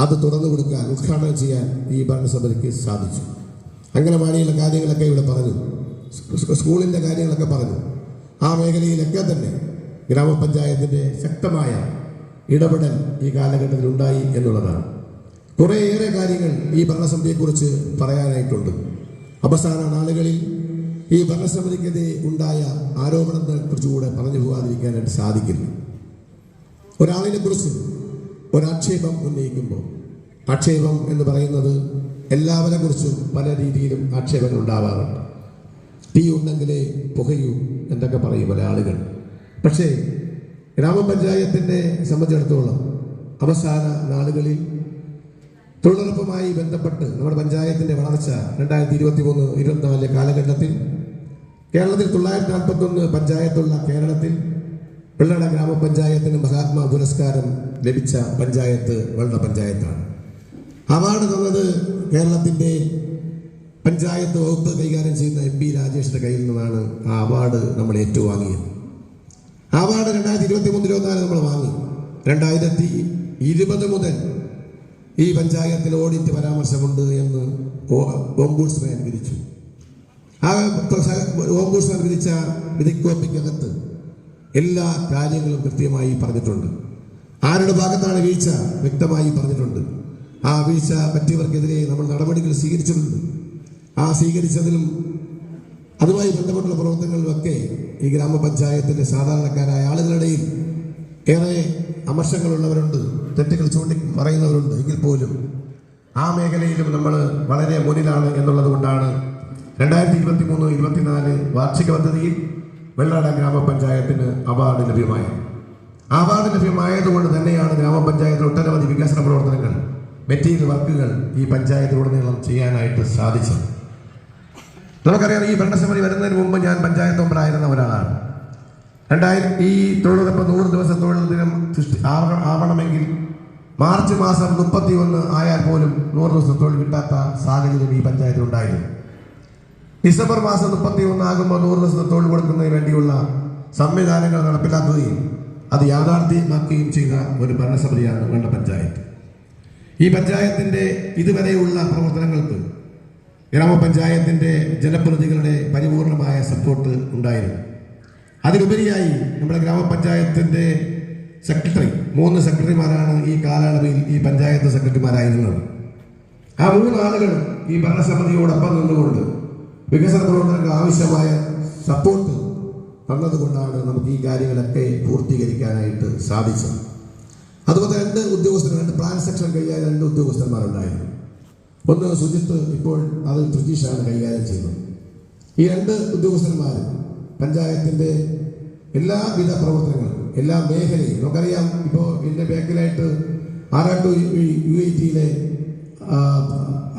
അത് തുറന്നു കൊടുക്കാൻ, ഉദ്ഘാടനം ചെയ്യാൻ ഈ ഭരണസമിതിക്ക് സാധിച്ചു. അംഗനവാടിയിലെ കാര്യങ്ങളൊക്കെ ഇവിടെ പറഞ്ഞു, സ്കൂളിന്റെ കാര്യങ്ങളൊക്കെ പറഞ്ഞു. ആ മേഖലയിലൊക്കെ തന്നെ ഗ്രാമപഞ്ചായത്തിന്റെ ശക്തമായ ഇടപെടൽ ഈ കാലഘട്ടത്തിൽ ഉണ്ടായി എന്നുള്ളതാണ്. കുറേയേറെ കാര്യങ്ങൾ ഈ ഭരണസമിതിയെക്കുറിച്ച് പറയാനായിട്ടുണ്ട്. അവസാന നാളുകളിൽ ഈ ഭരണസമിതിക്കെതിരെ ഉണ്ടായ ആരോപണത്തെ കുറിച്ചുകൂടെ പറഞ്ഞു പോകാതിരിക്കാനായിട്ട് സാധിക്കില്ല. ഒരാളിനെ കുറിച്ച് ഒരാക്ഷേപം ഉന്നയിക്കുമ്പോൾ, ആക്ഷേപം എന്ന് പറയുന്നത് എല്ലാവരെ കുറിച്ചും പല രീതിയിലും ആക്ഷേപങ്ങൾ ഉണ്ടാവാറുണ്ട്. തീ ഉണ്ടെങ്കിലേ പുകയൂ എന്നൊക്കെ പറയും പല ആളുകൾ. പക്ഷേ ഗ്രാമപഞ്ചായത്തിനെ സംബന്ധിച്ചിടത്തോളം അവസാന നാളുകളിൽ തൊഴിലുറപ്പുമായി ബന്ധപ്പെട്ട് നമ്മുടെ പഞ്ചായത്തിന്റെ വളർച്ച 2023-24 കാലഘട്ടത്തിൽ കേരളത്തിൽ 941 പഞ്ചായത്തുള്ള കേരളത്തിൽ വെള്ളട ഗ്രാമപഞ്ചായത്തിന് മഹാത്മാ പുരസ്കാരം ലഭിച്ച പഞ്ചായത്ത് വെള്ളട പഞ്ചായത്താണ്. അവാർഡ് തന്നത് കേരളത്തിന്റെ പഞ്ചായത്ത് വകുപ്പ് കൈകാര്യം ചെയ്യുന്ന MP രാജേഷിന്റെ കയ്യിൽ നിന്നാണ് ആ അവാർഡ് നമ്മൾ ഏറ്റുവാങ്ങിയത്. അവാർഡ് 2023-24 നമ്മൾ വാങ്ങി. 2020 മുതൽ ഈ പഞ്ചായത്തിൽ ഓഡിറ്റ് പരാമർശമുണ്ട് എന്ന് ഓംബുഡ്സ്മാൻ വിധിച്ചു. ആ ഓംബുഡ്സ്മാൻ വിധിച്ച വിധിക്കോപ്പിക്കകത്ത് എല്ലാ കാര്യങ്ങളും കൃത്യമായി പറഞ്ഞിട്ടുണ്ട്. ആരുടെ ഭാഗത്താണ് വീഴ്ച വ്യക്തമായി പറഞ്ഞിട്ടുണ്ട്. ആ വീഴ്ച പറ്റിയവർക്കെതിരെ നമ്മൾ നടപടികൾ സ്വീകരിച്ചിട്ടുണ്ട്. ആ സ്വീകരിച്ചതിലും അതുമായി ബന്ധപ്പെട്ടുള്ള പ്രവർത്തനങ്ങളിലൊക്കെ ഈ ഗ്രാമപഞ്ചായത്തിലെ സാധാരണക്കാരായ ആളുകളുടെയും ഏറെ അമർഷങ്ങളുള്ളവരുണ്ട്, തെറ്റുകൾ ചൂണ്ടി പറയുന്നവരുണ്ട്. എങ്കിൽ പോലും ആ മേഖലയിലും നമ്മൾ വളരെ മുന്നിലാണ് എന്നുള്ളത് കൊണ്ടാണ് 2023-24 വാർഷിക പദ്ധതിയിൽ വെള്ളട ഗ്രാമപഞ്ചായത്തിന് അവാർഡ് ലഭ്യമായത്. അവാർഡ് ലഭ്യമായതുകൊണ്ട് തന്നെയാണ് ഗ്രാമപഞ്ചായത്തിൽ ഒട്ടനവധി വികസന പ്രവർത്തനങ്ങൾ, മെറ്റീരിയൽ വർക്കുകൾ ഈ പഞ്ചായത്തിലുടനീളം ചെയ്യാനായിട്ട് സാധിച്ചത്. നമുക്കറിയാം, ഈ ഭരണസമിതി വരുന്നതിന് മുമ്പ് ഞാൻ പഞ്ചായത്ത് മെമ്പറായിരുന്ന ഒരാളാണ്. ഈ തൊഴിലുറപ്പ് 100 ദിവസം തൊഴിൽ ദിനം ആവണമെങ്കിൽ മാർച്ച് മാസം 31 ആയാൽ പോലും 100 ദിവസം തൊഴിൽ കിട്ടാത്ത സാഹചര്യം ഈ പഞ്ചായത്തിലുണ്ടായിരുന്നു. ഡിസംബർ മാസം 31 ആകുമ്പോൾ 100 ദിവസം തൊഴിൽ കൊടുക്കുന്നതിന് വേണ്ടിയുള്ള സംവിധാനങ്ങൾ നടപ്പിലാക്കുകയും അത് യാഥാർത്ഥ്യമാക്കുകയും ചെയ്ത ഒരു ഭരണസമിതിയാണ് വെള്ളട പഞ്ചായത്ത്. ഈ പഞ്ചായത്തിന്റെ ഇതുവരെയുള്ള പ്രവർത്തനങ്ങൾക്ക് ഗ്രാമപഞ്ചായത്തിന്റെ ജനപ്രതിനിധികളുടെ പരിപൂർണമായ സപ്പോർട്ട് ഉണ്ടായിരുന്നു. അതിലുപരിയായി നമ്മുടെ ഗ്രാമപഞ്ചായത്തിന്റെ സെക്രട്ടറി, 3 സെക്രട്ടറിമാരാണ് ഈ കാലയളവിൽ ഈ പഞ്ചായത്ത് സെക്രട്ടറിമാരായിരുന്നത്. ആ 3 ആളുകളും ഈ ഭരണസമിതിയോടൊപ്പം നിന്നുകൊണ്ട് വികസന പ്രവർത്തനങ്ങൾക്ക് ആവശ്യമായ സപ്പോർട്ട് തന്നതുകൊണ്ടാണ് നമുക്ക് ഈ കാര്യങ്ങളൊക്കെ പൂർത്തീകരിക്കാനായിട്ട് സാധിച്ചത്. അതുപോലെ 2 ഉദ്യോഗസ്ഥർ, 2 പ്ലാൻ സെക്ഷൻ കൈകാര്യം 2 ഉദ്യോഗസ്ഥന്മാരുണ്ടായിരുന്നു. ഒന്ന് സുജിത്ത്, ഇപ്പോൾ അത് പ്രതീഷാണ് കൈകാര്യം ചെയ്യുന്നത്. ഈ 2 ഉദ്യോഗസ്ഥന്മാർ പഞ്ചായത്തിന്റെ എല്ലാവിധ പ്രവർത്തനങ്ങളും എല്ലാ മേഖലയും നമുക്കറിയാം. ഇപ്പോൾ എൻ്റെ ബാക്കിലായിട്ട് ആറാട്ടു UIT-യിലെ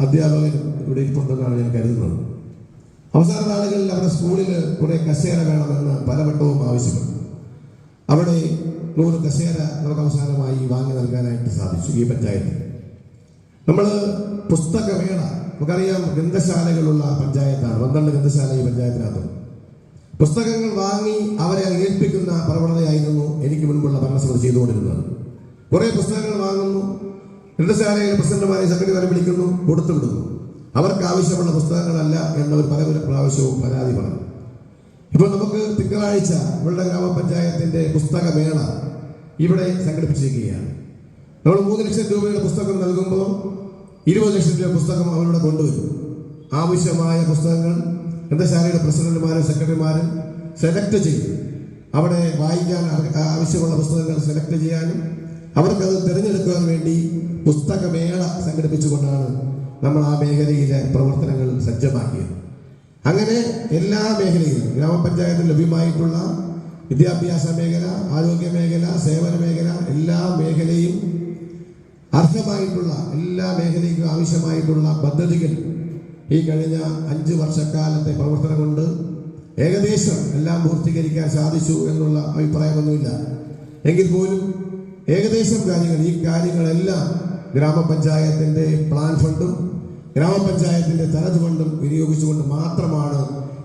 അധ്യാപകൻ ഇവിടെ ഇരിപ്പുണ്ടെന്നാണ് ഞാൻ കരുതുന്നത്. അവസാന നാളുകളിൽ അവരുടെ സ്കൂളിൽ കുറെ കസേര വേണമെന്ന് പലവട്ടവും ആവശ്യപ്പെട്ടു. അവിടെ 100 കസേര നമുക്ക് അവസാനമായി വാങ്ങി നൽകാനായിട്ട് സാധിച്ചു. ഈ പഞ്ചായത്തിൽ നമ്മൾ പുസ്തകമേള, നമുക്കറിയാം ഗ്രന്ഥശാലകളുള്ള പഞ്ചായത്താണ്. 12 ഗ്രന്ഥശാല ഈ പഞ്ചായത്തിനകത്ത്. പുസ്തകങ്ങൾ വാങ്ങി അവരെ ഏൽപ്പിക്കുന്ന പ്രവണതയായിരുന്നു എനിക്ക് മുൻപുള്ള ഭരണസമിതി ചെയ്തുകൊണ്ടിരുന്നത്. കുറെ പുസ്തകങ്ങൾ വാങ്ങുന്നു, ഗ്രന്ഥശാലയിലെ പ്രസിഡന്റുമാരെ സെക്രട്ടറിമാരെ വിളിക്കുന്നു, കൊടുത്തുവിടുന്നു. അവർക്ക് ആവശ്യമുള്ള പുസ്തകങ്ങളല്ല എന്നവർ പല പ്രാവശ്യവും പരാതി പറഞ്ഞു. ഇപ്പോൾ നമുക്ക് തിങ്കളാഴ്ച വെള്ളട ഗ്രാമപഞ്ചായത്തിന്റെ പുസ്തകമേള ഇവിടെ സംഘടിപ്പിച്ചിരിക്കുകയാണ്. നമ്മൾ 3 ലക്ഷം രൂപയുടെ പുസ്തകം നൽകുമ്പോൾ 20 ലക്ഷം രൂപ പുസ്തകം അവരുടെ കൊണ്ടുവരും. ആവശ്യമായ പുസ്തകങ്ങൾ ഗ്രന്ഥശാലയുടെ പ്രസിഡന്റുമാരും സെക്രട്ടറിമാരും സെലക്ട് ചെയ്യും. അവിടെ വായിക്കാൻ ആവശ്യമുള്ള പുസ്തകങ്ങൾ സെലക്ട് ചെയ്യാനും അവർക്കത് തിരഞ്ഞെടുക്കുവാൻ വേണ്ടി പുസ്തകമേള സംഘടിപ്പിച്ചുകൊണ്ടാണ് നമ്മൾ ആ മേഖലയിലെ പ്രവർത്തനങ്ങൾ സജ്ജമാക്കിയത്. അങ്ങനെ എല്ലാ മേഖലയിലും ഗ്രാമപഞ്ചായത്തിൽ ലഭ്യമായിട്ടുള്ള വിദ്യാഭ്യാസ മേഖല, ആരോഗ്യ മേഖല, സേവന മേഖല, എല്ലാ മേഖലയും അർഹമായിട്ടുള്ള എല്ലാ മേഖലയ്ക്കും ആവശ്യമായിട്ടുള്ള പദ്ധതികൾ ഈ കഴിഞ്ഞ 5 വർഷക്കാലത്തെ പ്രവർത്തനം കൊണ്ട് ഏകദേശം എല്ലാം പൂർത്തീകരിക്കാൻ സാധിച്ചു എന്നുള്ള അഭിപ്രായമൊന്നുമില്ല. എങ്കിൽ പോലും ഏകദേശം ഈ കാര്യങ്ങളെല്ലാം ഗ്രാമപഞ്ചായത്തിന്റെ പ്ലാൻ ഫണ്ടും ഗ്രാമപഞ്ചായത്തിന്റെ തനത് ഫണ്ടും വിനിയോഗിച്ചുകൊണ്ട് മാത്രമാണ്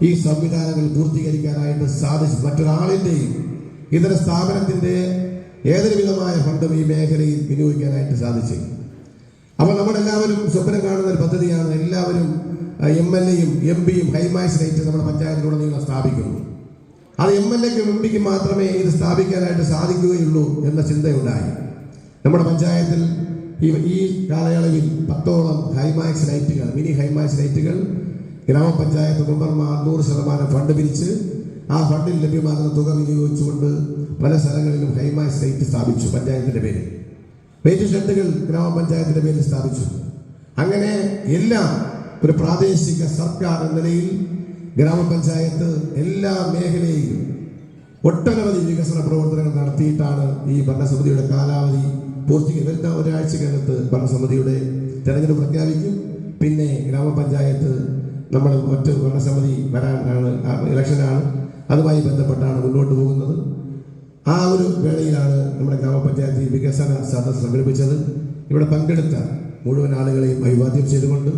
ഈ സംവിധാനങ്ങൾ പൂർത്തീകരിക്കാനായിട്ട് സാധിച്ചത്. മറ്റൊരാളിന്റെയും ഇതര സ്ഥാപനത്തിന്റെ ഏതൊരു വിധമായ ഫണ്ടും ഈ മേഖലയിൽ വിനിയോഗിക്കാനായിട്ട് സാധിച്ചു. അപ്പോൾ നമ്മളെല്ലാവരും സ്വപ്നം കാണുന്ന ഒരു പദ്ധതിയാണ്. എല്ലാവരും MLA-യും MP-യും ഹൈമാക്സ് ലൈറ്റ് നമ്മുടെ പഞ്ചായത്തിലുടനീളം സ്ഥാപിക്കുന്നു. അത് MLA-ക്കും MP-ക്കും മാത്രമേ ഇത് സ്ഥാപിക്കാനായിട്ട് സാധിക്കുകയുള്ളൂ എന്ന ചിന്തയുണ്ടായി. നമ്മുടെ പഞ്ചായത്തിൽ ഈ കാലയളവിൽ 10ഓളം ഹൈമാക്സ് ലൈറ്റുകൾ, മിനി ഹൈമാക്സ് ലൈറ്റുകൾ ഗ്രാമപഞ്ചായത്ത് മെമ്പർമാർ 100% ഫണ്ട് പിരിച്ച് ആ ഫണ്ടിൽ ലഭ്യമാകുന്ന തുക വിനിയോഗിച്ചുകൊണ്ട് പല സ്ഥലങ്ങളിലും ഹൈമ സൈറ്റ് സ്ഥാപിച്ചു. പഞ്ചായത്തിന്റെ പേരിൽ വെയിറ്റ് ഷെഡുകൾ ഗ്രാമപഞ്ചായത്തിന്റെ പേരിൽ സ്ഥാപിച്ചു. അങ്ങനെ എല്ലാം ഒരു പ്രാദേശിക സർക്കാർ എന്ന നിലയിൽ ഗ്രാമപഞ്ചായത്ത് എല്ലാ മേഖലയിലും ഒട്ടനവധി വികസന പ്രവർത്തനങ്ങൾ നടത്തിയിട്ടാണ് ഈ ഭരണസമിതിയുടെ കാലാവധി വരുന്ന ഒരാഴ്ചക്കകത്ത് ഭരണസമിതിയുടെ തെരഞ്ഞെടുപ്പ് പ്രഖ്യാപിക്കും. പിന്നെ ഗ്രാമപഞ്ചായത്ത് നമ്മൾ മറ്റ് ഭരണസമിതി വരാനാണ്, ഇലക്ഷനാണ്, അതുമായി ബന്ധപ്പെട്ടാണ് മുന്നോട്ട് പോകുന്നത്. ആ ഒരു വേളയിലാണ് നമ്മുടെ ഗ്രാമപഞ്ചായത്ത് വികസന സദസ്സ് സംഘടിപ്പിച്ചത്. ഇവിടെ പങ്കെടുത്ത മുഴുവൻ ആളുകളെയും അഭിവാദ്യം ചെയ്തുകൊണ്ട്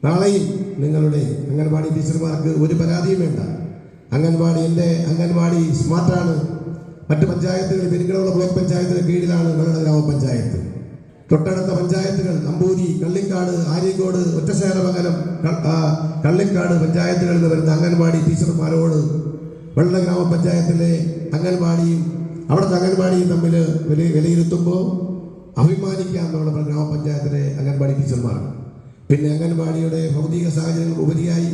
നാളെയും നിങ്ങളുടെ അംഗൻവാടി ടീച്ചർമാർക്ക് ഒരു പരാതിയും വേണ്ട. എൻ്റെ അംഗൻവാടി സ്മാർട്ടാണ്. മറ്റ് പഞ്ചായത്തുകൾ പെരിങ്ങടമുള്ള ബ്ലോക്ക് പഞ്ചായത്തിന് കീഴിലാണ് ഞങ്ങളുടെ ഗ്രാമപഞ്ചായത്ത്. തൊട്ടടുത്ത പഞ്ചായത്തുകൾ അമ്പൂരി, കള്ളിക്കാട്, ആര്യങ്കോട്, ഒറ്റശേഖരമംഗലം, കള്ളിക്കാട് പഞ്ചായത്തുകളിൽ നിന്ന് വരുന്ന അംഗൻവാടി ടീച്ചർമാരോട് വെള്ള ഗ്രാമപഞ്ചായത്തിലെ അംഗൻവാടിയും അവിടുത്തെ അംഗൻവാടിയും തമ്മിൽ വിലയിരുത്തുമ്പോൾ അഭിമാനിക്കാൻ നമ്മുടെ ഗ്രാമപഞ്ചായത്തിലെ അംഗൻവാടി ടീച്ചർമാർ. പിന്നെ അംഗൻവാടിയുടെ ഭൗതിക സാഹചര്യങ്ങൾ ഉപരിയായി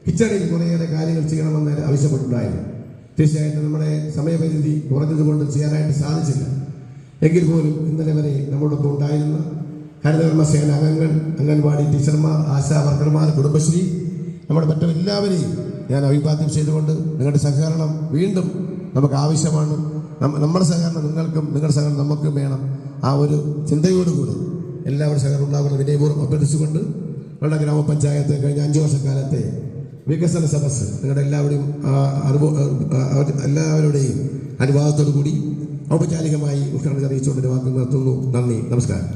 കിച്ചണിൽ കുറേയേറെ കാര്യങ്ങൾ ചെയ്യണമെന്ന് ആവശ്യപ്പെട്ടിട്ടുണ്ടായിരുന്നു. തീർച്ചയായിട്ടും നമ്മുടെ സമയപരിധി കുറഞ്ഞതുകൊണ്ട് ചെയ്യാനായിട്ട് സാധിച്ചില്ല. എങ്കിൽ പോലും ഇന്നലെ വരെ നമ്മളോടൊപ്പം ഉണ്ടായിരുന്ന ഹരിതകർമ്മ സേന അംഗങ്ങൾ, അംഗൻവാടി ടീച്ചർമാർ, ആശാ വർക്കർമാർ, കുടുംബശ്രീ, നമ്മുടെ മറ്റു എല്ലാവരെയും ഞാൻ അഭിവാദ്യം ചെയ്തുകൊണ്ട് നിങ്ങളുടെ സഹകരണം വീണ്ടും നമുക്ക് ആവശ്യമാണ്. നമ്മുടെ സഹകരണം നിങ്ങൾക്കും നിങ്ങളുടെ സഹകരണം നമുക്കും വേണം. ആ ഒരു ചിന്തയോടുകൂടി എല്ലാവരും സഹകരണം ഉണ്ടാകുന്ന വിനയപൂർവ്വം അഭ്യർത്ഥിച്ചുകൊണ്ട് നമ്മുടെ ഗ്രാമപഞ്ചായത്ത് കഴിഞ്ഞ 5 വർഷക്കാലത്തെ വികസന സദസ്സ് നിങ്ങളുടെ എല്ലാവരുടെയും അനുവാദത്തോടു കൂടി ഔപചാരികമായി ഉദ്ഘാടനം അറിയിച്ചുകൊണ്ട് വാക്ക് നിർത്തുന്നു. നന്ദി, നമസ്കാരം.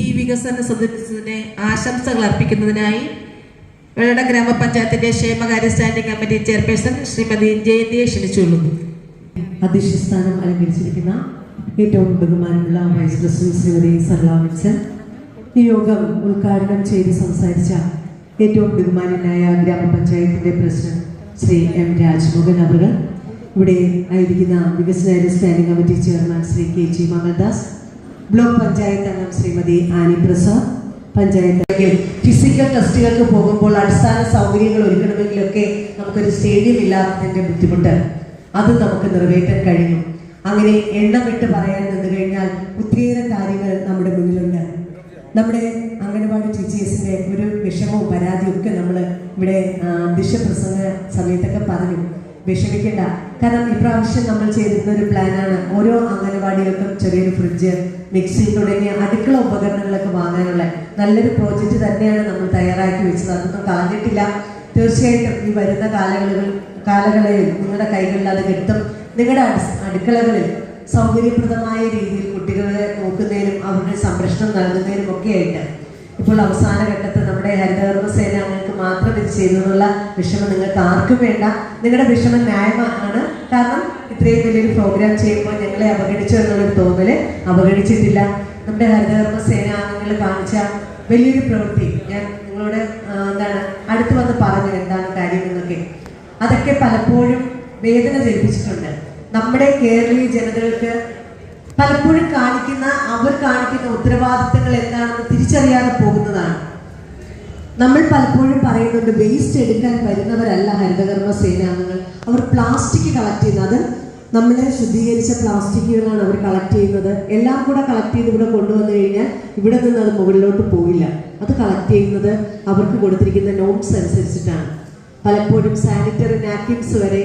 ഈ വികസന സദസ്സിന് ആശംസകൾ അർപ്പിക്കുന്നതിനായി വെള്ളട ഗ്രാമപഞ്ചായത്തിന്റെ ക്ഷേമകാര്യ സ്റ്റാൻഡിംഗ് കമ്മിറ്റി ചെയർപേഴ്സൺ ശ്രീമതി ജയന്തിയെ ക്ഷണിച്ചുകൊള്ളുന്നു. അധ്യക്ഷ സ്ഥാനം അലങ്കരിച്ചിരിക്കുന്ന ഏറ്റവും ബഹുമാനമുള്ള വൈസ് പ്രസിഡന്റ് ശ്രീമതി സർല വിൻസൻ, ഈ യോഗം ഉദ്ഘാടനം ചെയ്ത് സംസാരിച്ച ഏറ്റവും ബഹുമാനനായ ഗ്രാമപഞ്ചായത്തിന്റെ പ്രസിഡന്റ് ശ്രീ എം രാജ്മോഹൻ അവർ, ഇവിടെ ആയിരിക്കുന്ന വികസന standing committee chairman Shri K G Mangaldas, block panchayat അംഗം ശ്രീമതി ആനി പ്രസാദ്, പഞ്ചായത്ത് ഫിസിക്കൽ ടെസ്റ്റുകൾക്ക് പോകുമ്പോൾ അടിസ്ഥാന സൗകര്യങ്ങൾ ഒരുക്കണമെങ്കിലൊക്കെ നമുക്കൊരു സ്റ്റേഡിയം ഇല്ലാത്തതിന്റെ ബുദ്ധിമുട്ട് അത് നമുക്ക് നിറവേറ്റാൻ കഴിഞ്ഞു. അങ്ങനെ എണ്ണമിട്ട് പറയാൻ നിന്ന് കഴിഞ്ഞാൽ ഒത്തിരിയേറെ കാര്യങ്ങൾ നമ്മുടെ മുന്നിലുണ്ട്. നമ്മുടെ അംഗനവാടി ടീച്ചേഴ്സിന്റെ ഒരു വിഷമവും പരാതിയും ഒക്കെ നമ്മൾ ഇവിടെ അധ്യക്ഷ പ്രസംഗ സമയത്തൊക്കെ പറഞ്ഞു. വിഷമിക്കേണ്ട, കാരണം ഇപ്രാവശ്യം നമ്മൾ ചെയ്തിരുന്ന ഒരു പ്ലാനാണ് ഓരോ അംഗനവാടികൾക്കും ചെറിയൊരു ഫ്രിഡ്ജ്, മിക്സി തുടങ്ങിയ അടുക്കള ഉപകരണങ്ങളൊക്കെ വാങ്ങാനുള്ള നല്ലൊരു പ്രോജക്റ്റ് തന്നെയാണ് നമ്മൾ തയ്യാറാക്കി വെച്ചത്. അതൊന്നും കളഞ്ഞിട്ടില്ല. തീർച്ചയായിട്ടും ഈ വരുന്ന കാലങ്ങളിൽ നിങ്ങളുടെ കൈകളിൽ അത് കിട്ടും. നിങ്ങളുടെ അടുക്കളകളിൽ സൗകര്യപ്രദമായ രീതിയിൽ കുട്ടികളെ നോക്കുന്നതിനും അവരുടെ സംരക്ഷണം നൽകുന്നതിനും ഒക്കെ ആയിട്ട് ഇപ്പോൾ അവസാന ഘട്ടത്തിൽ നമ്മുടെ ഹരിതകർമ്മ സേനാംഗങ്ങൾക്ക് മാത്രം ഇത് ചെയ്തെന്നുള്ള വിഷമം നിങ്ങൾക്ക് ആർക്കും വേണ്ട. നിങ്ങളുടെ വിഷമം ന്യായമാണ്. കാരണം ഇത്രയും വലിയൊരു പ്രോഗ്രാം ചെയ്യുമ്പോൾ ഞങ്ങളെ അവഗണിച്ചു എന്നുള്ളൊരു തോന്നല് അവഗണിച്ചിട്ടില്ല. നമ്മുടെ ഹരിതകർമ്മ സേനാംഗങ്ങൾ കാണിച്ച വലിയൊരു പ്രവൃത്തി ഞാൻ നിങ്ങളോട് അടുത്ത് വന്ന് പറഞ്ഞു എന്താണ് കാര്യം എന്നൊക്കെ. അതൊക്കെ പലപ്പോഴും വേദന ജനിപ്പിച്ചിട്ടുണ്ട്. നമ്മുടെ കേരളീയ ജനതകൾക്ക് പലപ്പോഴും അവർ കാണിക്കുന്ന ഉത്തരവാദിത്തങ്ങൾ എന്താണെന്ന് തിരിച്ചറിയാതെ പോകുന്നതാണ്. നമ്മൾ പലപ്പോഴും പറയുന്നുണ്ട് വേസ്റ്റ് എടുക്കാൻ വരുന്നവരല്ല ഹരിതകർമ്മ സേനാംഗങ്ങൾ. അവർ പ്ലാസ്റ്റിക് കളക്ട് ചെയ്യുന്നത്, നമ്മളെ ശുദ്ധീകരിച്ച പ്ലാസ്റ്റിക്കുകളാണ് അവർ കളക്ട് ചെയ്യുന്നത്. എല്ലാം കൂടെ കളക്ട് ചെയ്ത് ഇവിടെ കൊണ്ടുവന്നു കഴിഞ്ഞാൽ ഇവിടെ നിന്ന് അത് മുകളിലോട്ട് പോയില്ല. അത് കളക്ട് ചെയ്യുന്നത് അവർക്ക് കൊടുത്തിരിക്കുന്ന നോംസ് അനുസരിച്ചിട്ടാണ്. പലപ്പോഴും സാനിറ്ററി നാപ്കിൻസ് വരെ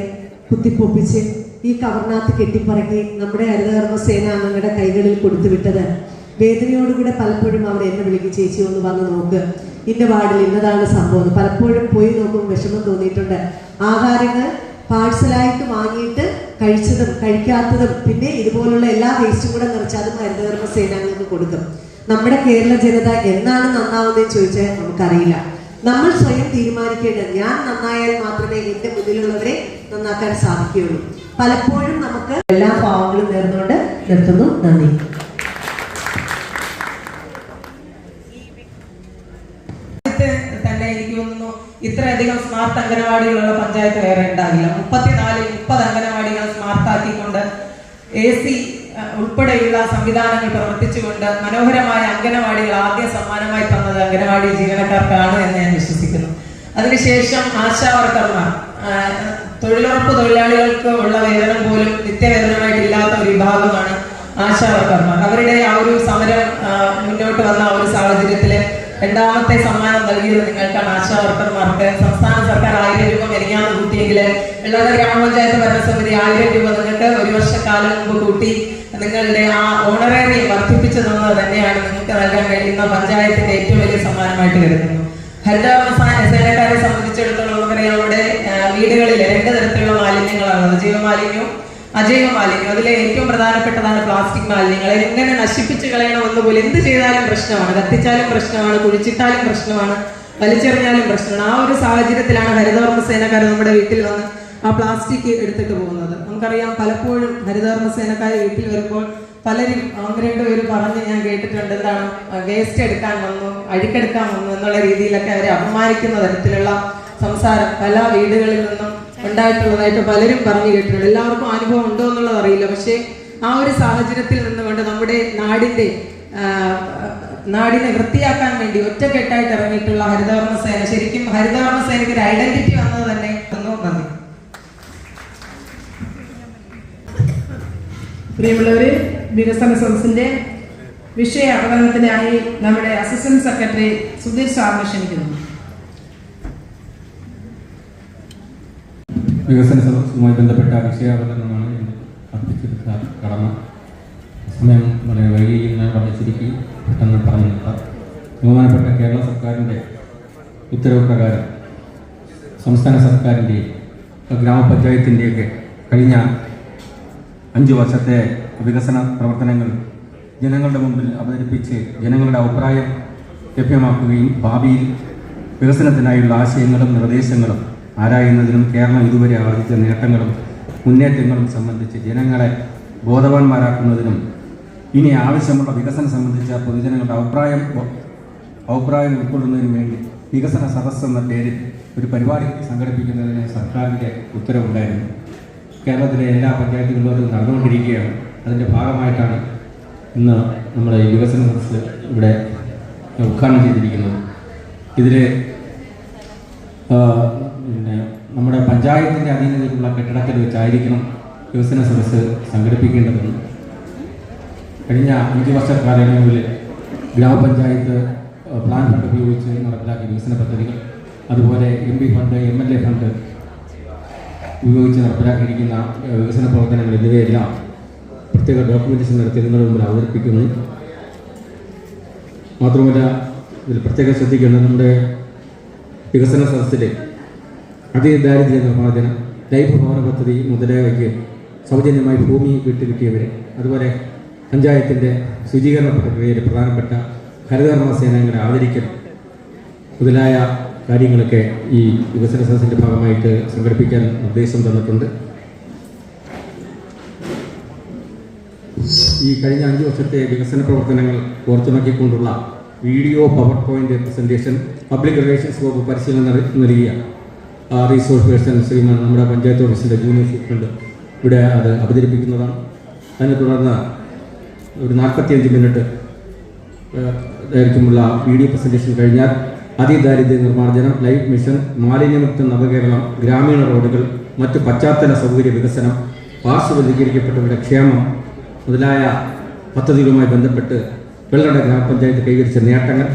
കുത്തിപ്പൊപ്പിച്ച് ഈ കവറിനകത്ത് കെട്ടിപ്പറക്കി നമ്മുടെ ഹരിതകർമ്മ സേനാംഗങ്ങളുടെ കൈകളിൽ കൊടുത്തു വിട്ടത് വേദനയോടുകൂടെ പലപ്പോഴും അവർ എന്നെ വിളിക്കും, ചേച്ചി ഒന്ന് വന്ന് നോക്ക്, ഇന്ന വാർഡിൽ ഇന്നതാണ് സംഭവം. പലപ്പോഴും പോയി നോക്കുമ്പോൾ വിഷമം തോന്നിയിട്ടുണ്ട്. ആഹാരങ്ങൾ പാഴ്സലായിട്ട് വാങ്ങിയിട്ട് കഴിച്ചതും കഴിക്കാത്തതും പിന്നെ ഇതുപോലുള്ള എല്ലാ വേസ്റ്റും കൂടെ നിറച്ച് അതും ഹരിതകർമ്മ സേനാംഗങ്ങൾക്ക് കൊടുക്കും. നമ്മുടെ കേരള ജനത എന്നാണ് നന്നാവുന്നതെന്ന് ചോദിച്ചാൽ നമുക്കറിയില്ല. നമ്മൾ സ്വയം തീരുമാനിക്കേണ്ടത് ഞാൻ നന്നായാൽ മാത്രമേ എന്റെ മുന്നിലുള്ളവരെ നന്നാക്കാൻ സാധിക്കുകയുള്ളൂ. പലപ്പോഴും നമുക്ക് എല്ലാ പാവങ്ങളും നേർന്നുകൊണ്ട് നിർത്തുന്നു. നന്ദി. തന്നെ എനിക്ക് തോന്നുന്നു ഇത്രയധികം സ്മാർട്ട് അംഗനവാടികളുള്ള പഞ്ചായത്ത് വേറെ ഉണ്ടാകില്ല. 30 അംഗനവാടികൾ സ്മാർട്ട് ആക്കിക്കൊണ്ട് AC ഉൾപ്പെടെയുള്ള സംവിധാനങ്ങൾ പ്രവർത്തിച്ചുകൊണ്ട് മനോഹരമായ അംഗനവാടികൾ ആദ്യ സമ്മാനമായി തന്നത് അംഗനവാടി ജീവനക്കാർക്കാണ് എന്ന് ഞാൻ വിശ്വസിക്കുന്നു. അതിനുശേഷം ആശാവർക്കർമാർ, തൊഴിലുറപ്പ് തൊഴിലാളികൾക്ക് ഉള്ള വേതനം പോലും നിത്യവേതനമായിട്ടില്ലാത്ത ഒരു വിഭാഗമാണ് ആശാവർക്കർമാർ. അവരുടെ ആ ഒരു സമരം മുന്നോട്ട് വന്ന ആ ഒരു സാഹചര്യത്തില് രണ്ടാമത്തെ സമ്മാനം നൽകിയത് നിങ്ങൾക്കാണ്, ആശാവർക്കർമാർക്ക്. സംസ്ഥാന സർക്കാർ 1000 രൂപ മെരിഞ്ഞാന്ന് കൂട്ടിയെങ്കിൽ വെള്ളാട് ഗ്രാമപഞ്ചായത്ത് ഭരണസമിതി 1000 രൂപ നിങ്ങൾക്ക് ഒരു വർഷക്കാലം മുമ്പ് കൂട്ടി നിങ്ങളുടെ ആ ഓണറേറിയം വർദ്ധിപ്പിച്ചു തന്നത് തന്നെയാണ് നിങ്ങൾക്ക് നൽകാൻ കഴിയുന്ന പഞ്ചായത്തിന്റെ ഏറ്റവും വലിയ സമ്മാനമായിട്ട് കരുതുന്നു. ഹരിതകർമ്മ സേനക്കാരെ സംബന്ധിച്ചിടത്തോളം നമുക്കറിയാം, അവിടെ വീടുകളിൽ 2 തരത്തിലുള്ള മാലിന്യങ്ങളാണ്, ജൈവ മാലിന്യവും അജൈവ മാലിന്യം. അതിലെ ഏറ്റവും പ്രധാനപ്പെട്ടതാണ് പ്ലാസ്റ്റിക് മാലിന്യങ്ങൾ. എങ്ങനെ നശിപ്പിച്ച് കളയണമെന്ന് പോലും എന്ത് ചെയ്താലും പ്രശ്നമാണ്, കത്തിച്ചാലും പ്രശ്നമാണ്, കുഴിച്ചിട്ടാലും പ്രശ്നമാണ്, വലിച്ചെറിഞ്ഞാലും പ്രശ്നമാണ്. ആ ഒരു സാഹചര്യത്തിലാണ് ഹരിതകർമ്മ സേനക്കാർ നമ്മുടെ വീട്ടിൽ വന്ന് ആ പ്ലാസ്റ്റിക് എടുത്തിട്ട് പോകുന്നത്. നമുക്കറിയാം, പലപ്പോഴും ഹരിതകർമ്മ സേനക്കാർ വീട്ടിൽ വരുമ്പോൾ പലരും 1-2 പേര് പറഞ്ഞ് ഞാൻ കേട്ടിട്ടുണ്ട്, എന്താണ് വേസ്റ്റ് എടുക്കാൻ വന്നു, അഴുക്കെടുക്കാൻ വന്നു എന്നുള്ള രീതിയിലൊക്കെ അവരെ അപമാനിക്കുന്ന തരത്തിലുള്ള സംസാരം പല വീടുകളിൽ നിന്നും ഉണ്ടായിട്ടുള്ളതായിട്ട് പലരും പറഞ്ഞു കേട്ടിട്ടുണ്ട്. എല്ലാവർക്കും അനുഭവം ഉണ്ടോ എന്നുള്ളത് അറിയില്ല. പക്ഷേ ആ ഒരു സാഹചര്യത്തിൽ നിന്നുകൊണ്ട് നമ്മുടെ നാടിനെ വൃത്തിയാക്കാൻ വേണ്ടി ഒറ്റക്കെട്ടായിട്ട് ഇറങ്ങിയിട്ടുള്ള ഹരിതകർമ്മ സേന, ശരിക്കും ഹരിതകർമ്മ സേനയ്ക്ക് ഒരു ഐഡന്റിറ്റി വന്നത് തന്നെ നന്ദി. പ്രിയമുള്ളവര്, വികസന സദസ്സിന്റെ വിഷയ അവതരണത്തിനായി നമ്മുടെ അസിസ്റ്റന്റ് സെക്രട്ടറി സുധീർ സാറിനെ ക്ഷണിക്കുന്നു. വികസന സദസ്സുമായി ബന്ധപ്പെട്ട വിഷയാവതരണമാണ് അർപ്പിച്ചെടുത്ത കടമ. സമയം വളരെ വൈകിയും ഞാൻ വളരെ ചുരുക്കി പെട്ടെന്ന് പറഞ്ഞു നിർത്താം. ബഹുമാനപ്പെട്ട കേരള സർക്കാരിൻ്റെ ഉത്തരവ് പ്രകാരം സംസ്ഥാന സർക്കാരിൻ്റെയും ഗ്രാമപഞ്ചായത്തിൻ്റെയൊക്കെ കഴിഞ്ഞ 5 വർഷത്തെ വികസന പ്രവർത്തനങ്ങൾ ജനങ്ങളുടെ മുമ്പിൽ അവതരിപ്പിച്ച് ജനങ്ങളുടെ അഭിപ്രായം ലഭ്യമാക്കുകയും ഭാവിയിൽ വികസനത്തിനായുള്ള ആശയങ്ങളും നിർദ്ദേശങ്ങളും ആരായുന്നതിനും കേരളം ഇതുവരെ ആർജിച്ച നേട്ടങ്ങളും മുന്നേറ്റങ്ങളും സംബന്ധിച്ച് ജനങ്ങളെ ബോധവാന്മാരാക്കുന്നതിനും ഇനി ആവശ്യമുള്ള വികസനം സംബന്ധിച്ച പൊതുജനങ്ങളുടെ അഭിപ്രായം ഉൾക്കൊള്ളുന്നതിനും വേണ്ടി വികസന സദസ്സ് എന്ന പേരിൽ ഒരു പരിപാടി സംഘടിപ്പിക്കുന്നതിന് സർക്കാരിൻ്റെ ഉത്തരവുണ്ടായിരുന്നു. കേരളത്തിലെ എല്ലാ പഞ്ചായത്തുകളിലും അത് നടന്നുകൊണ്ടിരിക്കുകയാണ്. അതിൻ്റെ ഭാഗമായിട്ടാണ് ഇന്ന് നമ്മുടെ ഈ വികസന സദസ്സ് ഇവിടെ ഉദ്ഘാടനം ചെയ്തിരിക്കുന്നത്. ഇതിൽ നമ്മുടെ പഞ്ചായത്തിൻ്റെ അധീനതയിലുള്ള കെട്ടിടത്തിൽ വെച്ചായിരിക്കണം വികസന സദസ്സ് സംഘടിപ്പിക്കേണ്ടതെന്ന് കഴിഞ്ഞ 5 വർഷ കാലയളവിൽ ഗ്രാമപഞ്ചായത്ത് പ്ലാൻ ഫണ്ട് ഉപയോഗിച്ച് നടപ്പിലാക്കിയ വികസന പദ്ധതികൾ, അതുപോലെ MP ഫണ്ട്, MLA ഫണ്ട് ഉപയോഗിച്ച് നടപ്പിലാക്കിയിരിക്കുന്ന വികസന പ്രവർത്തനങ്ങൾ എന്നിവയെല്ലാം പ്രത്യേക ഡോക്യുമെൻറ്റേഷൻ നടത്തി നിങ്ങളുടെ മുമ്പിൽ അവതരിപ്പിക്കുന്നു. മാത്രമല്ല, ഇതിൽ പ്രത്യേകം ശ്രദ്ധിക്കേണ്ടത് നമ്മുടെ വികസന സദസ്സിൽ അതിദാരിദ്ര്യ നിർമ്മാർജ്ജനം, ലൈഫ് ഭവന പദ്ധതി മുതലായവയ്ക്ക് സൗജന്യമായി ഭൂമി വിട്ടുകിട്ടിയവരെ, അതുപോലെ പഞ്ചായത്തിൻ്റെ ശുചീകരണ പ്രക്രിയയിൽ പ്രധാനപ്പെട്ട ഹരിതകർമ്മ സേനകളെ ആദരിക്കൽ മുതലായ കാര്യങ്ങളൊക്കെ ഈ വികസന സദസ്സിൻ്റെ ഭാഗമായിട്ട് സംഘടിപ്പിക്കാൻ നിർദ്ദേശം തന്നിട്ടുണ്ട്. ഈ കഴിഞ്ഞ 5 വർഷത്തെ വികസന പ്രവർത്തനങ്ങൾ ഓർത്തുനോക്കിക്കൊണ്ടുള്ള video power point presentation public relations വകുപ്പ് പരിശീലനം നൽകിയ റിസോഴ്സ് പേഴ്സൺ ശ്രീമാൻ നമ്മുടെ പഞ്ചായത്ത് ഓഫീസിൻ്റെ ജൂനിയർ സൂപ്രണ്ട് ഇവിടെ അത് അവതരിപ്പിക്കുന്നതാണ്. അതിനെ തുടർന്ന് ഒരു 45 മിനിറ്റ് ദൈർഘ്യമുള്ള വീഡിയോ പ്രസന്റേഷൻ കഴിഞ്ഞാൽ അതിദാരിദ്ര്യ നിർമ്മാർജ്ജനം, ലൈഫ് മിഷൻ, മാലിന്യമുക്ത നവകേരളം, ഗ്രാമീണ റോഡുകൾ, മറ്റ് പശ്ചാത്തല സൗകര്യ വികസനം, പാർശ്വവൽക്കരിക്കപ്പെട്ടവരുടെ ക്ഷേമം മുതലായ പദ്ധതികളുമായി ബന്ധപ്പെട്ട് വെള്ളാട് ഗ്രാമപഞ്ചായത്ത് കൈവരിച്ച നേട്ടങ്ങൾ,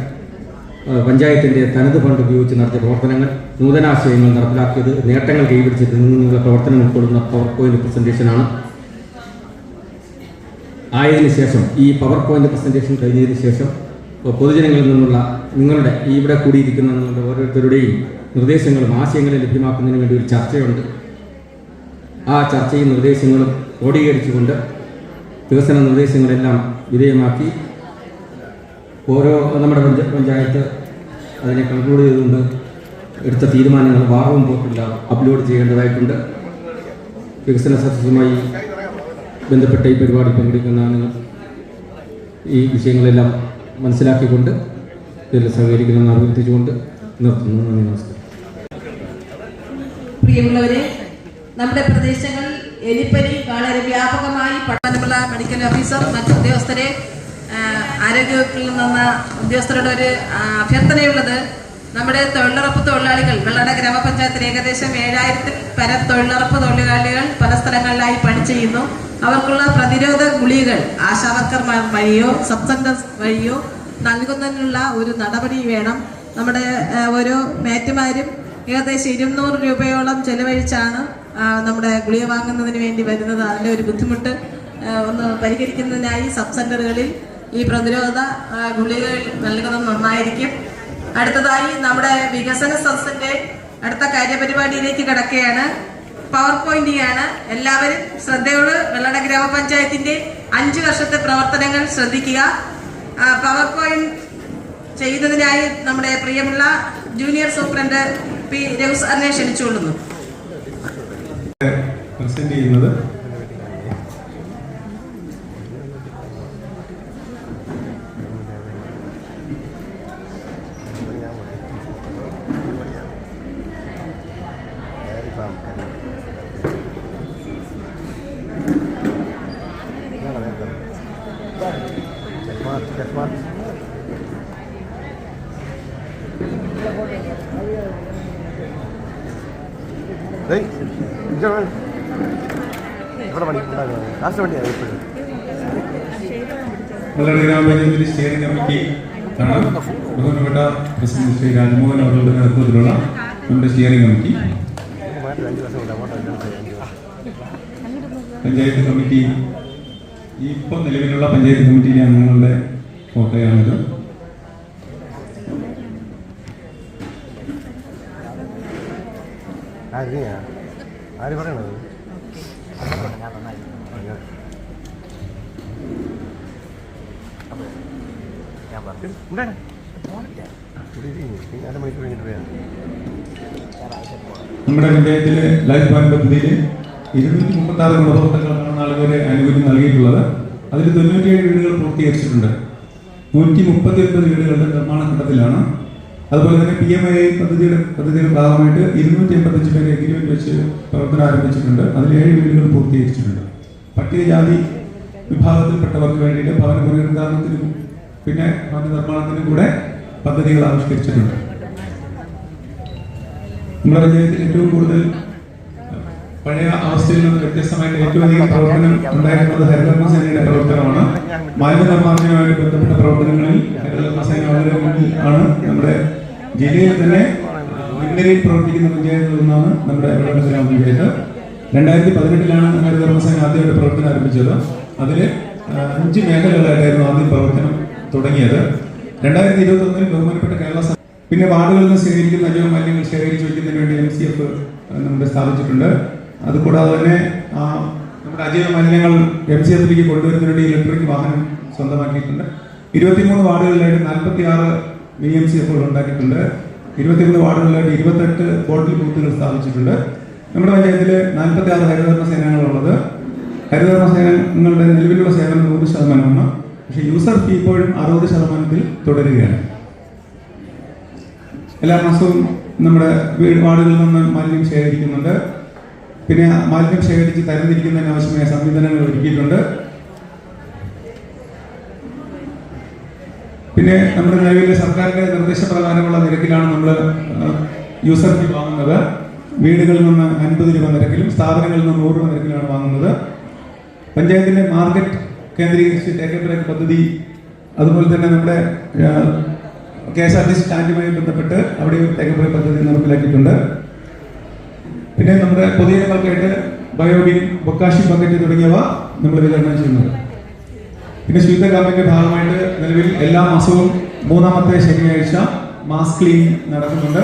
പഞ്ചായത്തിൻ്റെ തനത് ഫണ്ട് ഉപയോഗിച്ച് നടത്തിയ പ്രവർത്തനങ്ങൾ, നൂതനാശയങ്ങൾ നടപ്പിലാക്കിയത്, നേട്ടങ്ങൾ കൈവരിച്ചതിൽ നിന്നുള്ള പ്രവർത്തനം ഉൾക്കൊള്ളുന്ന പവർ പോയിന്റ് പ്രസന്റേഷനാണ്. ആയതിനു ശേഷം ഈ പവർ പോയിന്റ് പ്രസന്റേഷൻ കഴിഞ്ഞതിന് ശേഷം പൊതുജനങ്ങളിൽ നിന്നുള്ള നിങ്ങളുടെ ഇവിടെ കൂടിയിരിക്കുന്ന നിങ്ങളുടെ ഓരോരുത്തരുടെയും നിർദ്ദേശങ്ങളും ആശയങ്ങളും ലഭ്യമാക്കുന്നതിന് വേണ്ടി ഒരു ചർച്ചയുണ്ട്. ആ ചർച്ചയും നിർദ്ദേശങ്ങളും ക്രോഡീകരിച്ചുകൊണ്ട് വികസന നിർദ്ദേശങ്ങളെല്ലാം വിധേയമാക്കി ഓരോ നമ്മുടെ പഞ്ചായത്ത് അതിനെ കൺക്ലൂഡ് ചെയ്തുകൊണ്ട് എടുത്ത തീരുമാനങ്ങൾ വാറവും പോർട്ടലിൽ അപ്ലോഡ് ചെയ്യേണ്ടതായിട്ടുണ്ട്. വികസന സദസ്സുമായി ബന്ധപ്പെട്ട ഈ പരിപാടി പങ്കെടുക്കുന്ന നിങ്ങൾ ഈ വിഷയങ്ങളെല്ലാം മനസ്സിലാക്കിക്കൊണ്ട് ഇതിൽ സഹകരിക്കണമെന്ന് അഭ്യർത്ഥിച്ചുകൊണ്ട് നിർത്തുന്നു. നന്ദി, നമസ്കാരം. പ്രിയമുള്ളവരെ, നമ്മുടെ പ്രദേശങ്ങളിൽ എലിപ്പനി വളരെ വ്യാപകമായി ബഹുമാനപ്പെട്ട മെഡിക്കൽ ഓഫീസർ, മറ്റു ഉദ്യോഗസ്ഥരെ, ആരോഗ്യവകുപ്പിൽ നിന്ന് ഉദ്യോഗസ്ഥരുടെ ഒരു അഭ്യർത്ഥനയുള്ളത്, നമ്മുടെ തൊഴിലുറപ്പ് തൊഴിലാളികൾ വെള്ളട ഗ്രാമപഞ്ചായത്തിൽ ഏകദേശം 7000 പരം തൊഴിലുറപ്പ് തൊഴിലാളികൾ പല സ്ഥലങ്ങളിലായി പണി ചെയ്യുന്നു. അവർക്കുള്ള പ്രതിരോധ ഗുളികകൾ ആശാവർക്കർമാർ വഴിയോ സബ് സെന്റർ വഴിയോ നൽകുന്നതിനുള്ള ഒരു നടപടി വേണം. നമ്മുടെ ഓരോ മേറ്റുമാരും ഏകദേശം 200 രൂപയോളം ചെലവഴിച്ചാണ് നമ്മുടെ ഗുളിക വാങ്ങുന്നതിന് വേണ്ടി വരുന്നത്. അതിൻ്റെ ഒരു ബുദ്ധിമുട്ട് ഒന്ന് പരിഹരിക്കുന്നതിനായി സബ് സെന്ററുകളിൽ ഈ പ്രതിരോധ ഗുളികകൾ നൽകുന്നത് നന്നായിരിക്കും. അടുത്തതായി നമ്മുടെ വികസന സദസ്സിന്റെ അടുത്ത കാര്യപരിപാടിയിലേക്ക് കടക്കുകയാണ്. പവർ പോയിന്റിംഗ് ആണ്. എല്ലാവരും ശ്രദ്ധയോട് വെള്ളട ഗ്രാമപഞ്ചായത്തിന്റെ 5 വർഷത്തെ പ്രവർത്തനങ്ങൾ ശ്രദ്ധിക്കുക. പവർ പോയിന്റ് ചെയ്യുന്നതിനായി നമ്മുടെ പ്രിയമുള്ള ജൂനിയർ സൂപ്രണ്ട് പി രഘു സാറിനെ ക്ഷണിച്ചുകൊള്ളുന്നു. പ്രസന്റ് ചെയ്യുന്നത് വെള്ളട ഗ്രാമപഞ്ചായത്തിലെ സ്റ്റിയറിംഗ് കമ്മിറ്റി ആണ് ബഹുമാനപ്പെട്ട പ്രസിഡന്റ് ശ്രീ രാജ്മോഹൻ അവരുടെ നേതൃത്വത്തിലുള്ള നമ്മുടെ സ്റ്റിയറിംഗ് കമ്മിറ്റി. പഞ്ചായത്ത് കമ്മിറ്റി ഇപ്പോൾ നിലവിലുള്ള പഞ്ചായത്ത് കമ്മിറ്റിയിലെ അംഗങ്ങളുടെ ഫോട്ടോയാണിത്. ആര് പറയണത്? നമ്മുടെ പഞ്ചായത്തിലെ ലൈഫ് ഭവൻ പദ്ധതിയിൽ 236 ഗുണഭോക്താക്കൾക്കാണ് ആളുകളെ ആനുകൂല്യം നൽകിയിട്ടുള്ളത്. അതിൽ 97 വീടുകൾ പൂർത്തീകരിച്ചിട്ടുണ്ട്. 139 വീടുകളുടെ നിർമ്മാണ ഘട്ടത്തിലാണ്. അതുപോലെ തന്നെ PMII പദ്ധതിയുടെ ഭാഗമായിട്ട് 285 പേരെ എഗ്രിമെന്റ് വെച്ച് പ്രവർത്തനം ആരംഭിച്ചിട്ടുണ്ട്. അതിൽ 7 വീടുകൾ പൂർത്തീകരിച്ചിട്ടുണ്ട്. പട്ടികജാതി വിഭാഗത്തിൽപ്പെട്ടവർക്ക് വേണ്ടിയിട്ട് ഭവന പുനരുദ്ധാരണത്തിനും പിന്നെ ഭവന നിർമ്മാണത്തിനും കൂടെ പദ്ധതികൾ ആവിഷ്കരിച്ചിട്ടുണ്ട്. നമ്മുടെ പഞ്ചായത്തിൽ ഏറ്റവും കൂടുതൽ പഴയ അവസ്ഥയിൽ നിന്ന് വ്യത്യസ്തമായിട്ട് ഏറ്റവും അധികം പ്രവർത്തനം ഉണ്ടായിരുന്നത് ഹരിതകർമ്മസേനയുടെ പ്രവർത്തനമാണ്. മാലിന്യ നിർമ്മാർജ്ജനവുമായി ബന്ധപ്പെട്ട പ്രവർത്തനങ്ങളിൽ ഹരിതകർമ്മസേന വളരെ മുന്നിൽ ആണ്. നമ്മുടെ ജില്ലയിൽ തന്നെ മുൻനിരയിൽ പ്രവർത്തിക്കുന്ന പഞ്ചായത്തുകളിൽ ഒന്നാണ് നമ്മുടെ വെള്ളട ഗ്രാമപഞ്ചായത്ത്. 2018 ഹരിതകർമ്മസേന ആദ്യമായിട്ട് പ്രവർത്തനം ആരംഭിച്ചത്. അതിൽ 5 മേഖലകളായിട്ടായിരുന്നു ആദ്യം പ്രവർത്തനം തുടങ്ങിയത്. 2021 ബഹുമാനപ്പെട്ട കേരള പിന്നെ വാർഡുകളിൽ നിന്ന് ശേഖരിക്കുന്ന അജൈവ മാലിന്യങ്ങൾ ശേഖരിച്ചു വയ്ക്കുന്നതിന് വേണ്ടി MCF നമ്മുടെ സ്ഥാപിച്ചിട്ടുണ്ട്. അതുകൂടാതെ തന്നെ നമ്മുടെ അജൈവ മാലിന്യങ്ങൾ MCF-ലേക്ക് കൊണ്ടുവരുന്നതിന് വേണ്ടി ഇലക്ട്രിക് വാഹനം സ്വന്തമാക്കിയിട്ടുണ്ട്. 23 വാർഡുകളിലായിട്ട് 46 VMCF-കൾ ഉണ്ടാക്കിയിട്ടുണ്ട്. 23 വാർഡുകളിലായിട്ട് 28 ബോട്ടിൽ ബൂത്തുകൾ സ്ഥാപിച്ചിട്ടുണ്ട്. നമ്മുടെ പഞ്ചായത്തിൽ 46 ഹരിതകർമ്മ സേനകളുള്ളത്. ഹരിതകർമ്മ സേനകളുടെ നിലവിലുള്ള സേവനം 100%. പക്ഷേ യൂസർ ഫീ ഇപ്പോഴും 60% തുടരുകയാണ്. എല്ലാ മാസവും നമ്മുടെ വാർഡുകളിൽ നിന്ന് മാലിന്യം ശേഖരിക്കുന്നുണ്ട്. പിന്നെ മാലിന്യം ശേഖരിച്ച് തരംതിരിക്കുന്നതിന് ആവശ്യമായ സംവിധാനങ്ങൾ ഒരുക്കിയിട്ടുണ്ട്. പിന്നെ നമ്മുടെ നിലവിലെ സർക്കാരിന്റെ നിർദ്ദേശപ്രകാരമുള്ള നിരക്കിലാണ് നമ്മൾ യൂസർ ഫീ വാങ്ങുന്നത്. വീടുകളിൽ നിന്ന് 50 രൂപ നിരക്കിലും സ്ഥാപനങ്ങളിൽ നിന്ന് 100 രൂപ നിരക്കിലാണ് വാങ്ങുന്നത്. പഞ്ചായത്തിന്റെ മാർക്കറ്റ് കേന്ദ്രീകരിച്ച് ടേക്ക് എ ബ്രേക്ക് പദ്ധതി, അതുപോലെ തന്നെ നമ്മുടെ KSRTC സ്റ്റാൻഡുമായി ബന്ധപ്പെട്ട് അവിടെ ടേക്ക് എ ബ്രേക്ക് പദ്ധതി നടപ്പിലാക്കിയിട്ടുണ്ട്. പിന്നെ നമ്മുടെ പൊതുജനങ്ങൾക്കായിട്ട് ബയോബിൻ, ബൊക്കാഷി ബക്കറ്റ് തുടങ്ങിയവ നമ്മൾ വിതരണം ചെയ്യുന്നത്. പിന്നെ ശുചിത്വ ക്യാമ്പിന്റെ ഭാഗമായിട്ട് നിലവിൽ എല്ലാ മാസവും 3ാമത്തെ ശനിയാഴ്ച മാസ് ക്ലീനിങ് നടക്കുന്നുണ്ട്.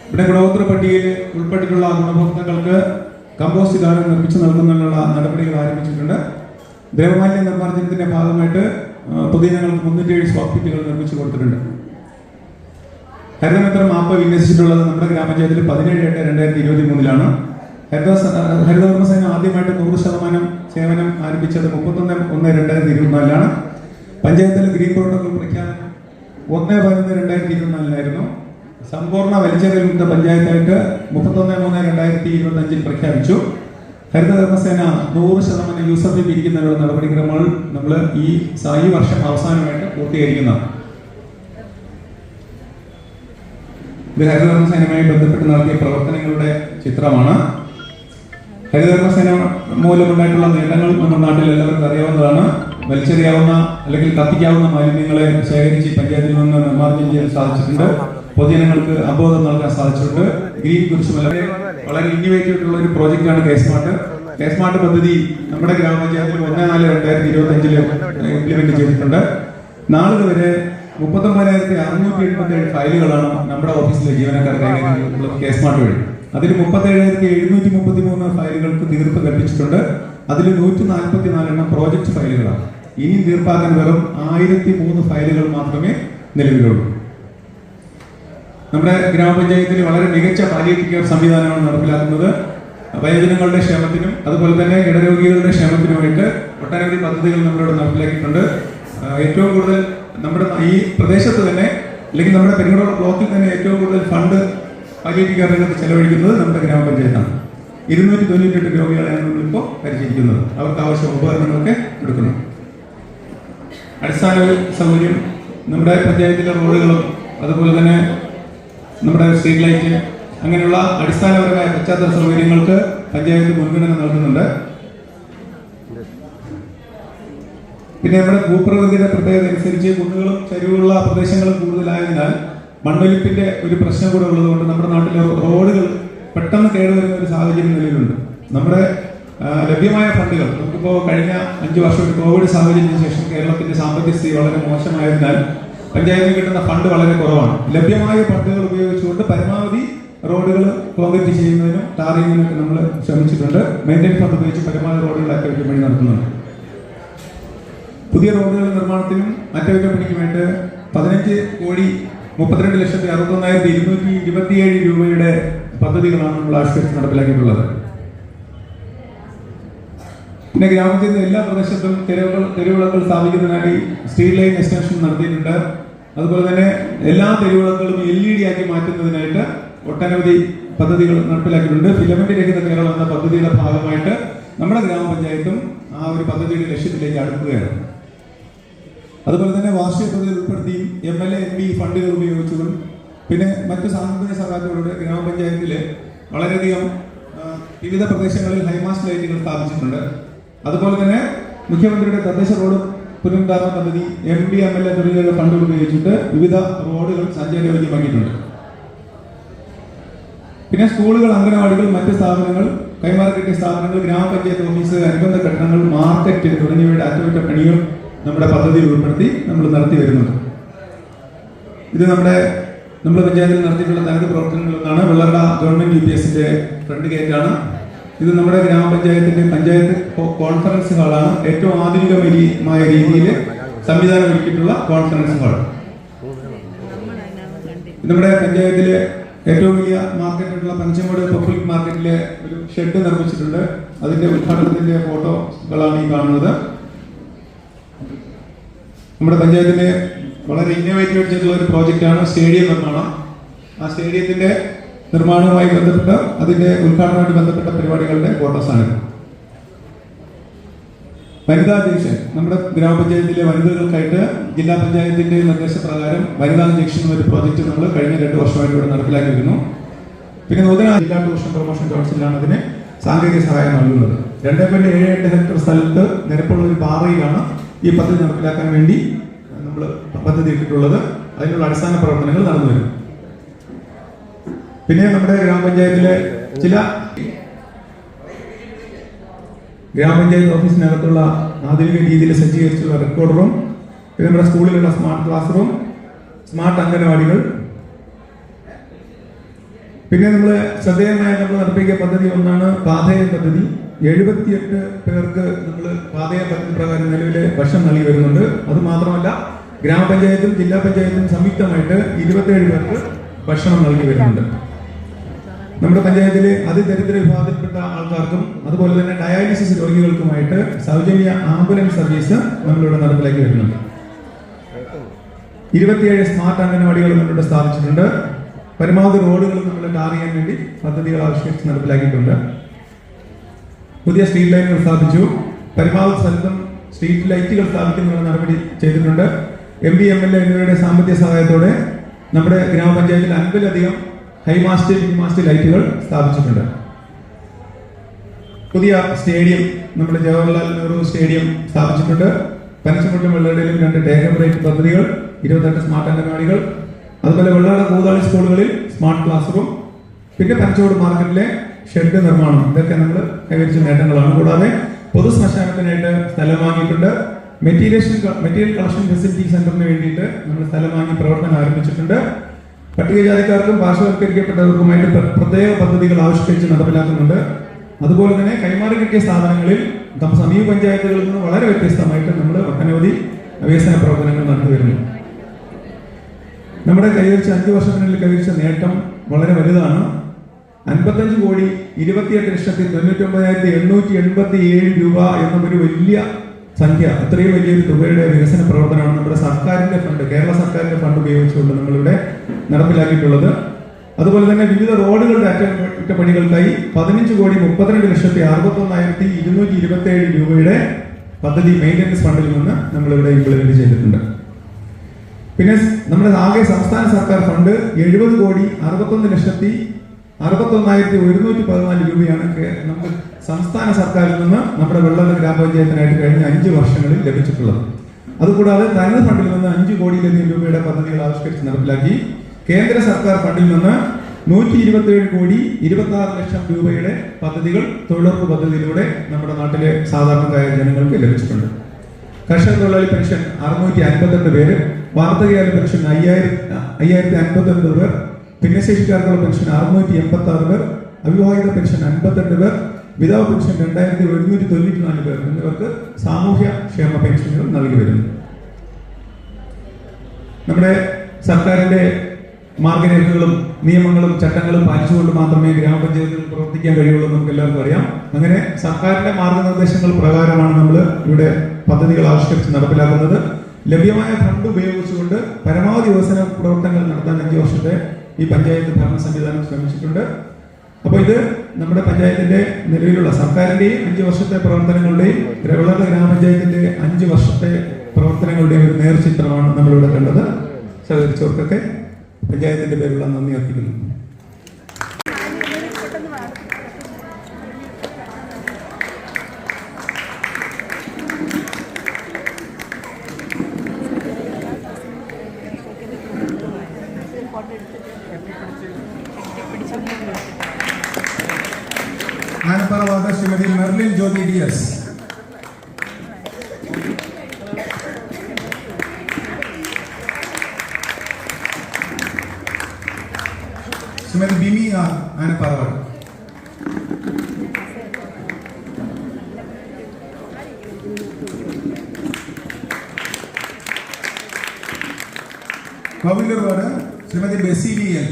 ഇവിടെ ഗുണഭോക്തൃ പട്ടികയിൽ ഉൾപ്പെട്ടിട്ടുള്ള ഗുണഭോക്താക്കൾക്ക് കമ്പോസ്റ്റ് ഗാർഡൻ നിർമ്മിച്ചു നൽകുന്നതിനുള്ള നടപടികൾ ആരംഭിച്ചിട്ടുണ്ട്. ദ്രവമാലിന്യ നിർമ്മാർജ്ജനത്തിന്റെ ഭാഗമായിട്ട് പൊതുജനങ്ങൾക്ക് 307 സ്വാപ്പ് കിറ്റുകൾ നിർമ്മിച്ചു കൊടുത്തിട്ടുണ്ട്. ഹരിതമിത്രം ആപ്പ് വിന്യസിച്ചിട്ടുള്ളത് നമ്മുടെ ഗ്രാമപഞ്ചായത്തിൽ 17/8/2023 ഹരിതകർമ്മസേന ആദ്യമായിട്ട് 100% സേവനം ആരംഭിച്ചത് 31/1/2024 പഞ്ചായത്തിൽ ഗ്രീൻ പ്രോട്ടോകോൾ പ്രഖ്യാപനം 1/11/2024 സമ്പൂർണ്ണ വലിച്ചെറിയൽ മുക്ത പഞ്ചായത്തായിട്ട് 31/3/2025 പ്രഖ്യാപിച്ചു. ഹരിതകർമ്മസേന 100% യൂസർ ഫീ പിരിക്കുന്നതിനുള്ള നടപടിക്രമങ്ങൾ നമ്മൾ ഈ വർഷം അവസാനമായിട്ട് പൂർത്തീകരിക്കുന്നതാണ്. ഇത് ഹരിതകർമ്മസേനയുമായി ബന്ധപ്പെട്ട് നടത്തിയ പ്രവർത്തനങ്ങളുടെ ചിത്രമാണ്. ഹരിതകർമ്മസേന മൂലമുണ്ടായിട്ടുള്ള നേട്ടങ്ങൾ നമ്മുടെ നാട്ടിൽ എല്ലാവർക്കും അറിയാവുന്നതാണ്. വലിച്ചെറിയാവുന്ന അല്ലെങ്കിൽ കത്തിക്കാവുന്ന മാലിന്യങ്ങളെ ശേഖരിച്ച് പഞ്ചായത്തിൽ നിന്ന് നിർമ്മാർജ്ജനം ചെയ്യാൻ സാധിച്ചിട്ടുണ്ട്. പൊതുജനങ്ങൾക്ക് അവബോധം നൽകാൻ സാധിച്ചിട്ടുണ്ട്. ഗ്രീൻ കുരിശുമല വളരെ ഇന്നോവേറ്റീവ് ആയിട്ടുള്ള ഒരു പ്രോജക്റ്റാണ് കെ-സ്മാർട്ട് പദ്ധതി നമ്മുടെ ഗ്രാമപഞ്ചായത്തിൽ 1/4/2025 ഇംപ്ലിമെന്റ് ചെയ്തിട്ടുണ്ട്. നാളെ വരെ 39,677 ഫയലുകളാണ് നമ്മുടെ ഓഫീസിലെ ജീവനക്കാർ കൈകാര്യം കെ-സ്മാർട്ട് വഴി. അതിൽ 37,733 ഫയലുകൾക്ക് തീർപ്പ് കൽപ്പിച്ചിട്ടുണ്ട്. അതിൽ 144 പ്രോജക്ട് ഫയലുകളാണ്. ഇനി തീർപ്പാക്കാൻ വെറും 1003 ഫയലുകൾ മാത്രമേ നിലവിലുള്ളൂ. നമ്മുടെ ഗ്രാമപഞ്ചായത്തിൽ വളരെ മികച്ച പാലിയേറ്റീവ് കെയർ സംവിധാനമാണ് നടപ്പിലാക്കുന്നത്. വയോജനങ്ങളുടെ ക്ഷേമത്തിനും അതുപോലെ തന്നെ ഇടരോഗികളുടെ ക്ഷേമത്തിനുമായിട്ട് ഒട്ടനവധി പദ്ധതികൾ നമ്മളിവിടെ നടപ്പിലാക്കിയിട്ടുണ്ട്. ഏറ്റവും കൂടുതൽ നമ്മുടെ ഈ പ്രദേശത്ത് തന്നെ അല്ലെങ്കിൽ നമ്മുടെ പെരുങ്ങോട് ബ്ലോക്കിൽ തന്നെ ഏറ്റവും കൂടുതൽ ഫണ്ട് പാലിയേറ്റീവ് കെയർ രംഗത്ത് ചെലവഴിക്കുന്നത് നമ്മുടെ ഗ്രാമപഞ്ചായത്താണ്. 298 രോഗികളെയാണ് നമ്മളിപ്പോൾ പരിചരിക്കുന്നത്. അവർക്ക് ആവശ്യ ഉപകരണങ്ങളൊക്കെ എടുക്കുന്നു. അടിസ്ഥാന സൗകര്യം നമ്മുടെ പഞ്ചായത്തിലെ റോഡുകളും അതുപോലെ തന്നെ നമ്മുടെ സ്ട്രീറ്റ് ലൈറ്റ് അങ്ങനെയുള്ള അടിസ്ഥാനപരമായ പശ്ചാത്തല സൗകര്യങ്ങൾക്ക് പഞ്ചായത്ത് മുൻഗണന നൽകുന്നുണ്ട്. പിന്നെ നമ്മുടെ ഭൂപ്രകൃതിയുടെ പ്രത്യേകത അനുസരിച്ച് കുന്നുകളും ചരിവുള്ള പ്രദേശങ്ങളും കൂടുതലായതിനാൽ മണ്ണൊലിപ്പിന്റെ ഒരു പ്രശ്നം കൂടെ ഉള്ളതുകൊണ്ട് നമ്മുടെ നാട്ടിലെ റോഡുകൾ പെട്ടെന്ന് കേടുവരുന്ന ഒരു സാഹചര്യം നിലവിലുണ്ട്. നമ്മുടെ ലഭ്യമായ ഫണ്ടുകൾ നമുക്കിപ്പോൾ കഴിഞ്ഞ 5 വർഷം ഒരു കോവിഡ് സാഹചര്യത്തിന് ശേഷം കേരളത്തിന്റെ സാമ്പത്തിക സ്ഥിതി വളരെ മോശമായതിനാൽ പഞ്ചായത്തിന് കിട്ടുന്ന ഫണ്ട് വളരെ കുറവാണ്. ലഭ്യമായ ഫണ്ടുകൾ ഉപയോഗിച്ചുകൊണ്ട് പരമാവധി റോഡുകൾ കോൺക്രീറ്റ് ചെയ്യുന്നതിനും ടാറിങ്ങിനൊക്കെ നമ്മൾ ശ്രമിച്ചിട്ടുണ്ട്. മെയിൻ്റെയിൻ ഫണ്ട് ഉപയോഗിച്ച് പരമാവധി റോഡുകൾ അറ്റകുറ്റപ്പണി നടത്തുന്നുണ്ട്. പുതിയ റോഡുകളുടെ നിർമ്മാണത്തിനും അറ്റകുറ്റപ്പണിക്കുമായിട്ട് 15,32,61,227 രൂപയുടെ പദ്ധതികളാണ് നമ്മൾ ആവിഷ്കരിച്ച് നടപ്പിലാക്കിയിട്ടുള്ളത്. പിന്നെ ഗ്രാമത്തിന്റെ എല്ലാ പ്രദേശത്തും തെരുവിളക്കുകൾ സ്ഥാപിക്കുന്നതിനായി സ്ട്രീറ്റ് ലൈൻ എക്സ്റ്റൻഷൻ നടത്തിയിട്ടുണ്ട്. അതുപോലെ തന്നെ എല്ലാ തെരുവിളക്കുകളും LED ആക്കി മാറ്റുന്നതിനായിട്ട് ഒട്ടനവധി പദ്ധതികൾ നടപ്പിലാക്കിയിട്ടുണ്ട്. ഫിലമെന്റ് രഹിത കേരളം എന്ന പദ്ധതിയുടെ ഭാഗമായിട്ട് നമ്മുടെ ഗ്രാമപഞ്ചായത്തും ആ ഒരു പദ്ധതിയുടെ ലക്ഷ്യത്തിലേക്ക് അടുക്കുകയാണ്. അതുപോലെ തന്നെ വാർഷിക പദ്ധതി ഉൾപ്പെടുത്തിയും MLA MP ഫണ്ടുകൾ ഉപയോഗിച്ചും പിന്നെ മറ്റു സാമ്പത്തിക സഹായത്തോടെ ഗ്രാമപഞ്ചായത്തിൽ വളരെയധികം വിവിധ പ്രദേശങ്ങളിൽ ഹൈമാസ്റ്റ് ലൈറ്റുകൾ സ്ഥാപിച്ചിട്ടുണ്ട്. അതുപോലെ തന്നെ മുഖ്യമന്ത്രിയുടെ തദ്ദേശ റോഡ് പുനരുദ്ധാരണ പദ്ധതി MP MLA തുടങ്ങിയ ഫണ്ടുകൾ ഉപയോഗിച്ചിട്ട് വിവിധ റോഡുകൾ സഞ്ചാരയോഗ്യമാക്കിയിട്ടുണ്ട്. പിന്നെ സ്കൂളുകൾ, അംഗനവാടികൾ, മറ്റ് സ്ഥാപനങ്ങൾ, കൈമാറി സ്ഥാപനങ്ങൾ, ഗ്രാമപഞ്ചായത്ത് ഓഫീസ്, അനുബന്ധ കെട്ടിടങ്ങൾ, മാർക്കറ്റ് തുടങ്ങിയവയുടെ അറ്റകുറ്റപ്പണികൾ നമ്മുടെ പദ്ധതിയിൽ ഉൾപ്പെടുത്തി നമ്മൾ നടത്തി വരുന്നുണ്ട്. ഇത് നമ്മുടെ പഞ്ചായത്തിൽ നടത്തിയിട്ടുള്ള തനത് പ്രവർത്തനങ്ങളിലൊന്നാണ് വെള്ളറട ഗവൺമെന്റ് UPSന്റെ ഫ്രണ്ട് ഗേറ്റാണ്. ഇത് നമ്മുടെ ഗ്രാമപഞ്ചായത്തിന്റെ പഞ്ചായത്ത് കോൺഫറൻസ് ഹാളാണ്. ഏറ്റവും ആധുനികമായ രീതിയിൽ സംവിധാനം ഒരുക്കിയിട്ടുള്ള കോൺഫറൻസ് ഹാൾ. നമ്മുടെ പഞ്ചായത്തിലെ ഏറ്റവും വലിയ മാർക്കറ്റായിട്ടുള്ള പഞ്ചമൂട് പബ്ലിക് മാർക്കറ്റിലെ ഒരു ഷെഡ് നിർമ്മിച്ചിട്ടുണ്ട്. അതിന്റെ ഉദ്ഘാടനത്തിന്റെ ഫോട്ടോകളാണ് ഈ കാണുന്നത്. നമ്മുടെ പഞ്ചായത്തിന്റെ വളരെ ഇന്നോവേറ്റീവ് ആയിട്ടുള്ള ഒരു പ്രോജക്റ്റാണ് സ്റ്റേഡിയം നിർമ്മാണം. ആ സ്റ്റേഡിയത്തിന്റെ നിർമ്മാണവുമായി ബന്ധപ്പെട്ട അതിന്റെ ഉദ്ഘാടനവുമായി ബന്ധപ്പെട്ട പരിപാടികളുടെ ഫോട്ടോസാണ്. വനിതാ ജംഗ്ഷൻ നമ്മുടെ ഗ്രാമപഞ്ചായത്തിലെ വനിതകൾക്കായിട്ട് ജില്ലാ പഞ്ചായത്തിന്റെ നിർദ്ദേശപ്രകാരം വനിതാ ജംഗ്ഷൻ എന്നൊരു പ്രോജക്റ്റ് നമ്മൾ കഴിഞ്ഞ 2 വർഷമായിട്ട് ഇവിടെ നടപ്പിലാക്കി വരുന്നു. പിന്നെ നൂതന ജില്ലാ ടൂറിസം പ്രൊമോഷൻ കൗൺസിലാണ് അതിന് സാങ്കേതിക സഹായം നൽകുന്നത്. 2.78 ഹെക്ടർ സ്ഥലത്ത് നിരപ്പുള്ള ഒരു പാറയിലാണ് ഈ പദ്ധതി നടപ്പിലാക്കാൻ വേണ്ടി നമ്മൾ പദ്ധതി ഇട്ടിട്ടുള്ളത്. അതിനുള്ള അടിസ്ഥാന പ്രവർത്തനങ്ങൾ നടന്നു വരും. പിന്നെ നമ്മുടെ ഗ്രാമപഞ്ചായത്തിലെ ചില ഗ്രാമപഞ്ചായത്ത് ഓഫീസിനകത്തുള്ള ആധുനിക രീതിയിൽ സജ്ജീകരിച്ചുള്ള റെക്കോർഡ് റൂം, പിന്നെ നമ്മുടെ സ്കൂളിലുള്ള സ്മാർട്ട് ക്ലാസ് റൂം, സ്മാർട്ട് അംഗനവാടികൾ, പിന്നെ നമ്മൾ ശ്രദ്ധേയമായി നമ്മൾ നടപ്പിലാക്കിയ പദ്ധതി ഒന്നാണ് പാഥേയം പദ്ധതി. 78 പേർക്ക് നമ്മൾ പാഥേയം പദ്ധതി പ്രകാരം നിലവിലെ ഭക്ഷണം നൽകി വരുന്നുണ്ട്. അത് മാത്രമല്ല ഗ്രാമപഞ്ചായത്തും ജില്ലാ പഞ്ചായത്തും സംയുക്തമായിട്ട് 27 പേർക്ക് ഭക്ഷണം നൽകി വരുന്നുണ്ട്. നമ്മുടെ പഞ്ചായത്തിലെ അതിദരിദ്ര വിഭാഗത്തിൽപ്പെട്ട ആൾക്കാർക്കും അതുപോലെ തന്നെ ഡയാലിസിസ് രോഗികൾക്കുമായിട്ട് സൗജന്യ ആംബുലൻസ് സർവീസ് നമ്മളിവിടെ നടപ്പിലാക്കി വരുന്നുണ്ട്. 27 സ്മാർട്ട് അംഗനവാടികൾ നമ്മളിവിടെ സ്ഥാപിച്ചിട്ടുണ്ട്. പരമാവധി റോഡുകൾ നമ്മൾ ടാർ ചെയ്യാൻ വേണ്ടി പദ്ധതികൾ ആവിഷ്കരിച്ച് നടപ്പിലാക്കിയിട്ടുണ്ട്. പുതിയ സ്ട്രീറ്റ് ലൈറ്റുകൾ സ്ഥാപിച്ചു. പരമാവധി സ്ഥലത്തും സ്ട്രീറ്റ് ലൈറ്റുകൾ സ്ഥാപിക്കുന്നതിനുള്ള നടപടി ചെയ്തിട്ടുണ്ട്. MP, MLA എന്നിവരുടെ സാമ്പത്തിക സഹായത്തോടെ നമ്മുടെ ഗ്രാമപഞ്ചായത്തിൽ 50ലധികം ഹൈമാസ്റ്റ്, മിനിമാസ്റ്റ് ലൈറ്റുകൾ സ്ഥാപിച്ചിട്ടുണ്ട്. പുതിയ സ്റ്റേഡിയം, നമ്മുടെ ജവഹർലാൽ നെഹ്റു സ്റ്റേഡിയം സ്ഥാപിച്ചിട്ടുണ്ട്. പനച്ചമുട്ടും വെള്ളടയിലും 2 ടേക്ക് ബ്രേക്ക് പദ്ധതികൾ, 28 സ്മാർട്ട് അംഗൻവാടികൾ, അതുപോലെ വെള്ളാട കൂതാളി സ്കൂളുകളിൽ സ്മാർട്ട് ക്ലാസ് റൂം, പിന്നെ പനച്ചോട് മാർക്കറ്റിലെ ഷെഡ് നിർമ്മാണം, ഇതൊക്കെ നമ്മൾ കൈവരിച്ച നേട്ടങ്ങളാണ്. കൂടാതെ പൊതു ശ്മശാനത്തിനായിട്ട് സ്ഥലം വാങ്ങിയിട്ടുണ്ട്. മെറ്റീരിയൽ കളക്ഷൻ ഫെസിലിറ്റി സെന്ററിന് വേണ്ടിയിട്ട് നമ്മൾ സ്ഥലം വാങ്ങി പ്രവർത്തനം ആരംഭിച്ചിട്ടുണ്ട്. പട്ടികജാതിക്കാർക്കും പാർശ്വവൽക്കരിക്കപ്പെട്ടവർക്കുമായിട്ട് പ്രത്യേക പദ്ധതികൾ ആവിഷ്കരിച്ച് നടപ്പിലാക്കുന്നുണ്ട്. അതുപോലെ തന്നെ കൈമാറി കിട്ടിയ സ്ഥാപനങ്ങളിൽ സമീപ പഞ്ചായത്തുകളിൽ നിന്ന് വളരെ വ്യത്യസ്തമായിട്ട് നമ്മൾ ഒട്ടനവധി വികസന പ്രവർത്തനങ്ങൾ നടത്തി വരുന്നു. നമ്മുടെ 5 വർഷത്തിനുള്ളിൽ കൈവരിച്ച നേട്ടം വളരെ വലുതാണ്. 55,28,99,887 രൂപ എന്നൊരു വലിയ സംഖ്യ, അത്രയും വലിയൊരു തുകയുടെ വികസന പ്രവർത്തനമാണ് നമ്മുടെ സർക്കാരിന്റെ ഫണ്ട്, കേരള സർക്കാരിന്റെ ഫണ്ട് ഉപയോഗിച്ചുകൊണ്ട് നമ്മളിവിടെ നടപ്പിലാക്കിയിട്ടുള്ളത്. അതുപോലെ തന്നെ വിവിധ റോഡുകളുടെ അറ്റകുറ്റപ്പണികൾക്കായി 15,32,61,227 രൂപയുടെ പദ്ധതി മെയിൻ്റനൻസ് ഫണ്ടിൽ നിന്ന് നമ്മളിവിടെ ഇംപ്ലിമെന്റ് ചെയ്തിട്ടുണ്ട്. പിന്നെ നമ്മുടെ ആകെ സംസ്ഥാന സർക്കാർ ഫണ്ട് 70,61,61,114 രൂപയാണ് നമുക്ക് സംസ്ഥാന സർക്കാരിൽ നിന്ന് നമ്മുടെ വെള്ളാട് ഗ്രാമപഞ്ചായത്തിനായിട്ട് കഴിഞ്ഞ 5 വർഷങ്ങളിൽ ലഭിച്ചിട്ടുള്ളത്. അതുകൂടാതെ തനത് ഫണ്ടിൽ നിന്ന് 5 കോടിയിലധികം രൂപയുടെ പദ്ധതികൾ ആവിഷ്കരിച്ച് നടപ്പിലാക്കി. കേന്ദ്ര സർക്കാർ ഫണ്ടിൽ നിന്ന് 127,26,00,000 രൂപയുടെ പദ്ധതികൾ തൊഴിലുറപ്പ് പദ്ധതിയിലൂടെ നമ്മുടെ നാട്ടിലെ സാധാരണക്കാരായ ജനങ്ങൾക്ക് ലഭിച്ചിട്ടുണ്ട്. കർഷക തൊഴിലാളി പെൻഷൻ 658 പേര്, വാർദ്ധക്യകാല പെൻഷൻ 5,059 പേർ, ഭിന്നശേഷിക്കാർക്കുള്ള പെൻഷൻ 686 പേർ, അവിവാഹിത പെൻഷൻ 58 പേർ, വിധവ പെൻഷൻ 2,194 പേർ എന്നിവർക്ക് സാമൂഹ്യ ക്ഷേമ പെൻഷനുകൾ നൽകി വരുന്നു. നമ്മുടെ സർക്കാരിന്റെ മാർഗരേഖകളും നിയമങ്ങളും ചട്ടങ്ങളും പാലിച്ചുകൊണ്ട് മാത്രമേ ഗ്രാമപഞ്ചായത്തുകൾ പ്രവർത്തിക്കാൻ കഴിയുള്ളൂ നമുക്ക് എല്ലാവർക്കും അറിയാം. അങ്ങനെ സർക്കാരിന്റെ മാർഗനിർദ്ദേശങ്ങൾ പ്രകാരമാണ് നമ്മൾ ഇവിടെ പദ്ധതികൾ ആവിഷ്കരിച്ച് നടപ്പിലാക്കുന്നത്. ലഭ്യമായ ഫണ്ട് ഉപയോഗിച്ചുകൊണ്ട് പരമാവധി വികസന പ്രവർത്തനങ്ങൾ നടത്താൻ 5 വർഷത്തെ ഈ പഞ്ചായത്ത് ഭരണ സംവിധാനം ശ്രമിച്ചിട്ടുണ്ട്. അപ്പോൾ ഇത് നമ്മുടെ പഞ്ചായത്തിന്റെ നിലവിലുള്ള സർക്കാരിന്റെയും 5 വർഷത്തെ പ്രവർത്തനങ്ങളുടെയും വെള്ളാട് ഗ്രാമപഞ്ചായത്തിന്റെ 5 വർഷത്തെ പ്രവർത്തനങ്ങളുടെയും ഒരു നേർചിത്രമാണ് നമ്മളിവിടെ കണ്ടത്. സഹകരിച്ചവർക്കൊക്കെ പഞ്ചായത്തിന്റെ പേരുള്ള നന്ദി അർപ്പിക്കുന്നു. Anappara ward Shrimati Merlin Jyothi DS. Shrimati Bimi Anappara ward. Kauvilur ward Shrimati Bessy DL.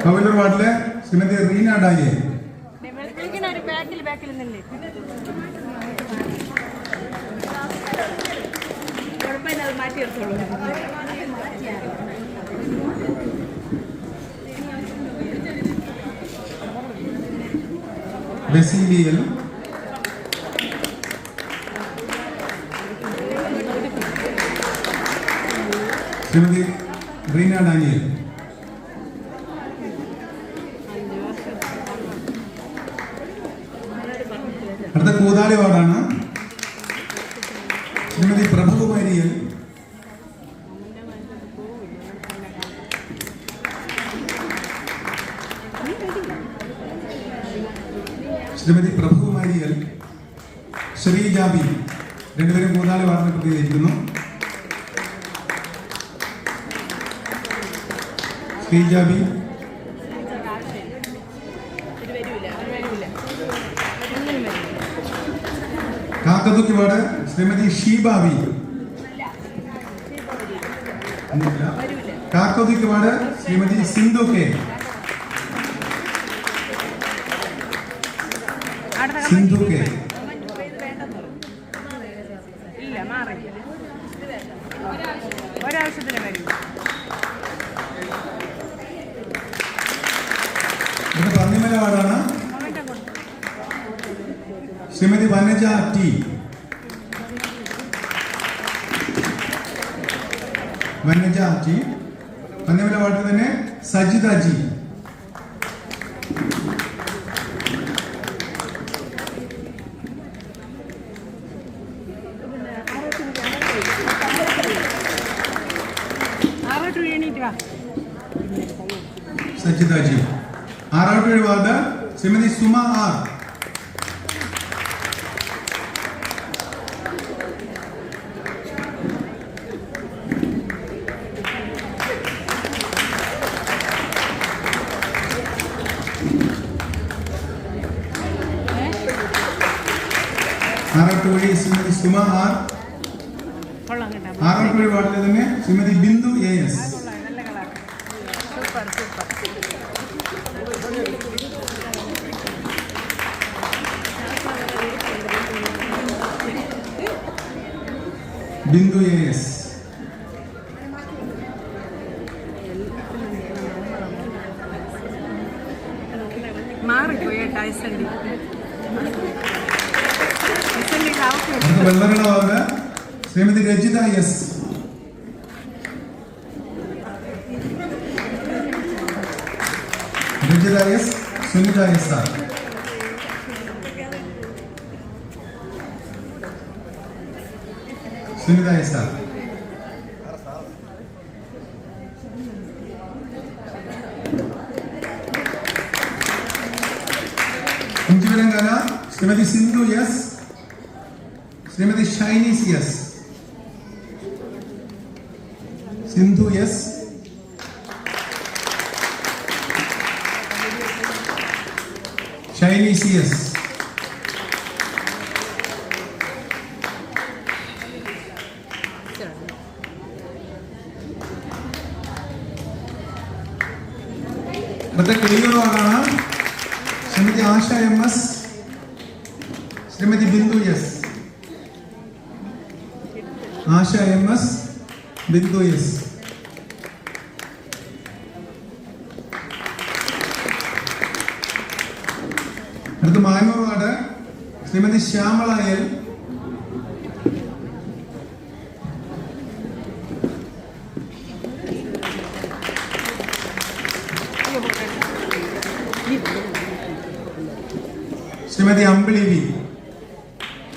Kauvilur വാർഡിലെ ശ്രീമതി റീന ഡായെ. Bessy DL. Shrimati Reena Daniel. അടുത്ത കൂതാളി വാർഡാണ് ശ്രീമതി പ്രഭകുമാരി എൽ. ശ്രീമതി പ്രഭകുമാരി എൽ, ശ്രീജാബി, രണ്ടുപേരും കൂതാളി വാർഡിനെ പ്രതിനിധീകരിക്കുന്നു. Sreejabi, Kakkathukki ward Shrimati Sheebabi. Kakkathukki ward Shrimati Sindhu K. Sindhu K. പതിനാലാമത്തെ വാർഡാണ് ശ്രീമതി വനജ ടി. വനജ ടി. 15 വാർഡിൽ തന്നെ Sajitha G. Sajitha G. 6 ward Shrimati Suma R. Arattuvazhi Shrimati Suma R. 6 വാർഡിലെ തന്നെ Shrimati Bindu AS. Bindu AS. Vellarada ward Shrimati Rajitha S. Rajitha S. Sunitha SR. Sunitha SR. Kunjivarankala Shrimati Sindhu S. Shrimati Shiny CS. Sindhu S. Shiny CS. അടുത്ത ക്ലിയർ വാർഡാണ് Shrimati Asha MS. Shrimati Bindu S. Asha MS. Bindu S. അടുത്ത Manoor ward Shrimati Shyamala L. Shrimati Ambili V.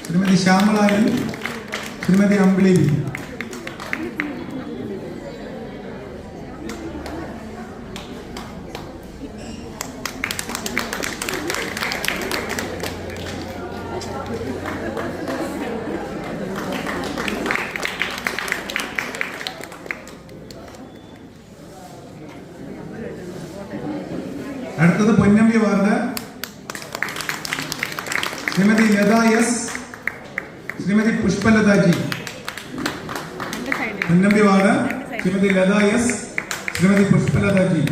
Shrimati Shyamala L. Shrimati Ambili V. അടുത്തത് Ponnambi ward Shrimati Latha S. Shrimati Pushpalatha G. Ponnambi ward Shrimati Latha S. Shrimati Pushpalatha G.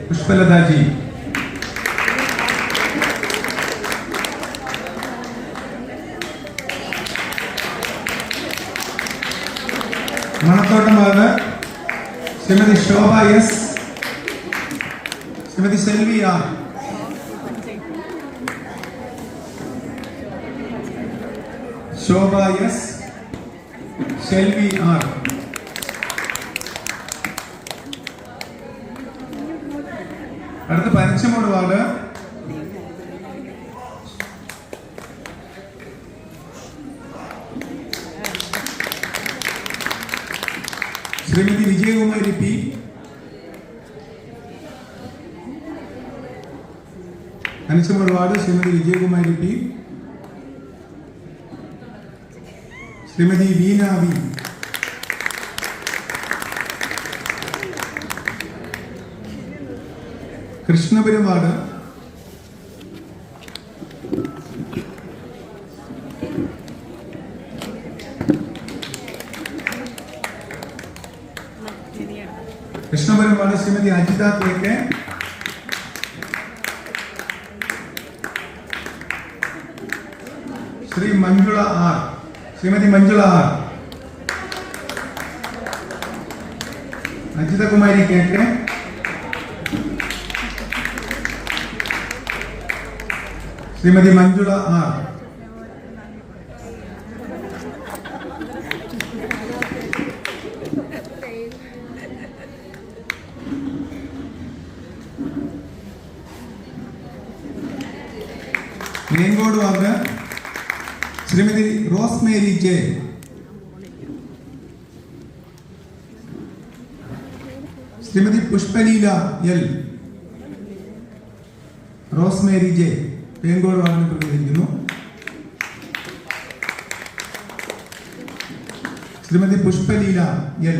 Pushpalatha G. Manathottam ward Shrimati Shobha S. Shrimati Selvi R. Shobha S. Selvi R. അടുത്ത Panachamoodu ward Shrimati Vijayakumari P. Panachamoodu ward Shrimati Vijayakumari P. Shrimati Veena V. Krishnapuram ward Krishnapuram ward Shrimati Ajitha K. Shri Manjula R. Shrimati Manjula R. Ajithakumari K. Shrimati Manjula R. Menkode ward Shrimati Rosemary J. Shrimati Pushpaleela L. Rosemary J മേങ്കോട് വാർഡിനെ പ്രതിനിധിക്കുന്നു. Shrimati Pushpaleela L.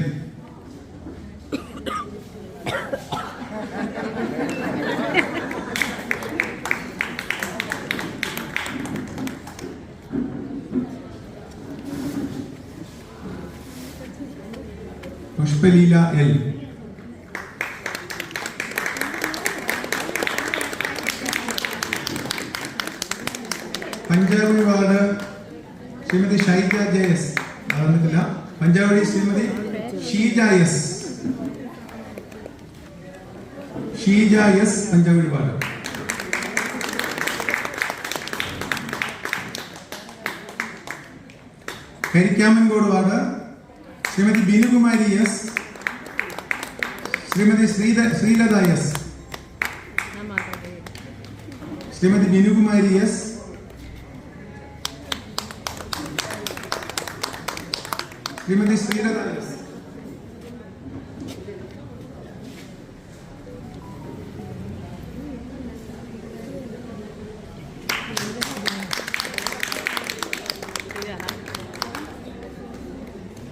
Pushpaleela L. Panchabi ward Shrimati Shaija J S. വന്നിട്ടില്ല. Panchabi Shrimati Sheeja S. Sheeja S Panchabi ward. Karikkamankode ward Shrimati Binukumari S. Shrimati Sreelatha S. Shrimati Binukumari S. Shrimati Sreelatha S.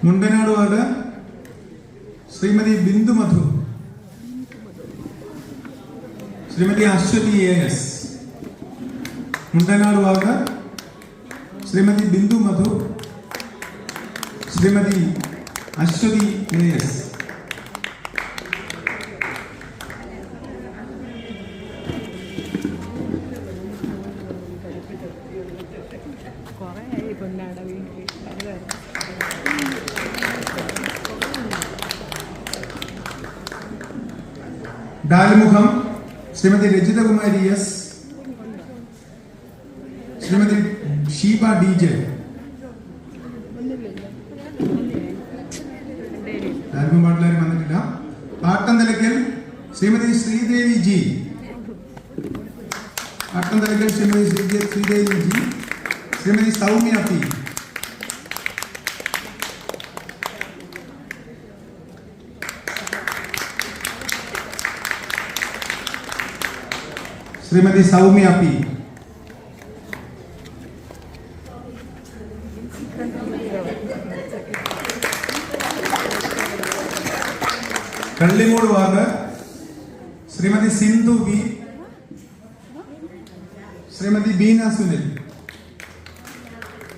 Mundanad ward Shrimati Bindu Madhu. Shrimati Aswathy A S. Mundanad ward Shrimati Bindu Madhu. Shrimati Aswathy A S. Dalmukham Shrimati Rajithakumari S. Shrimati Sheeba D J. Dalmukham പാട്ടിലാരും വന്നിട്ടില്ല. Pattamthalakkal Shrimati Sreedevi G. പാട്ടംതലയ്ക്കൽ Shrimati Sreedevi G. Shrimati Soumya P. Shrimati Soumya P. Kallimoodu ward Shrimati Sindhu B. Shrimati Beena Sunil.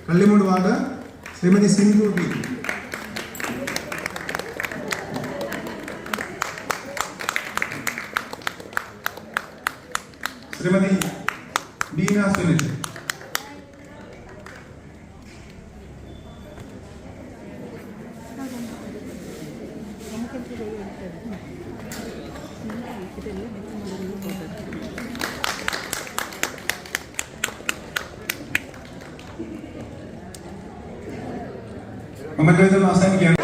Kallimoodu ward Shrimati Sindhu B. Shrimati Beena Sunil. മറ്റൊരു അവസാനിക്കുകയാണ്.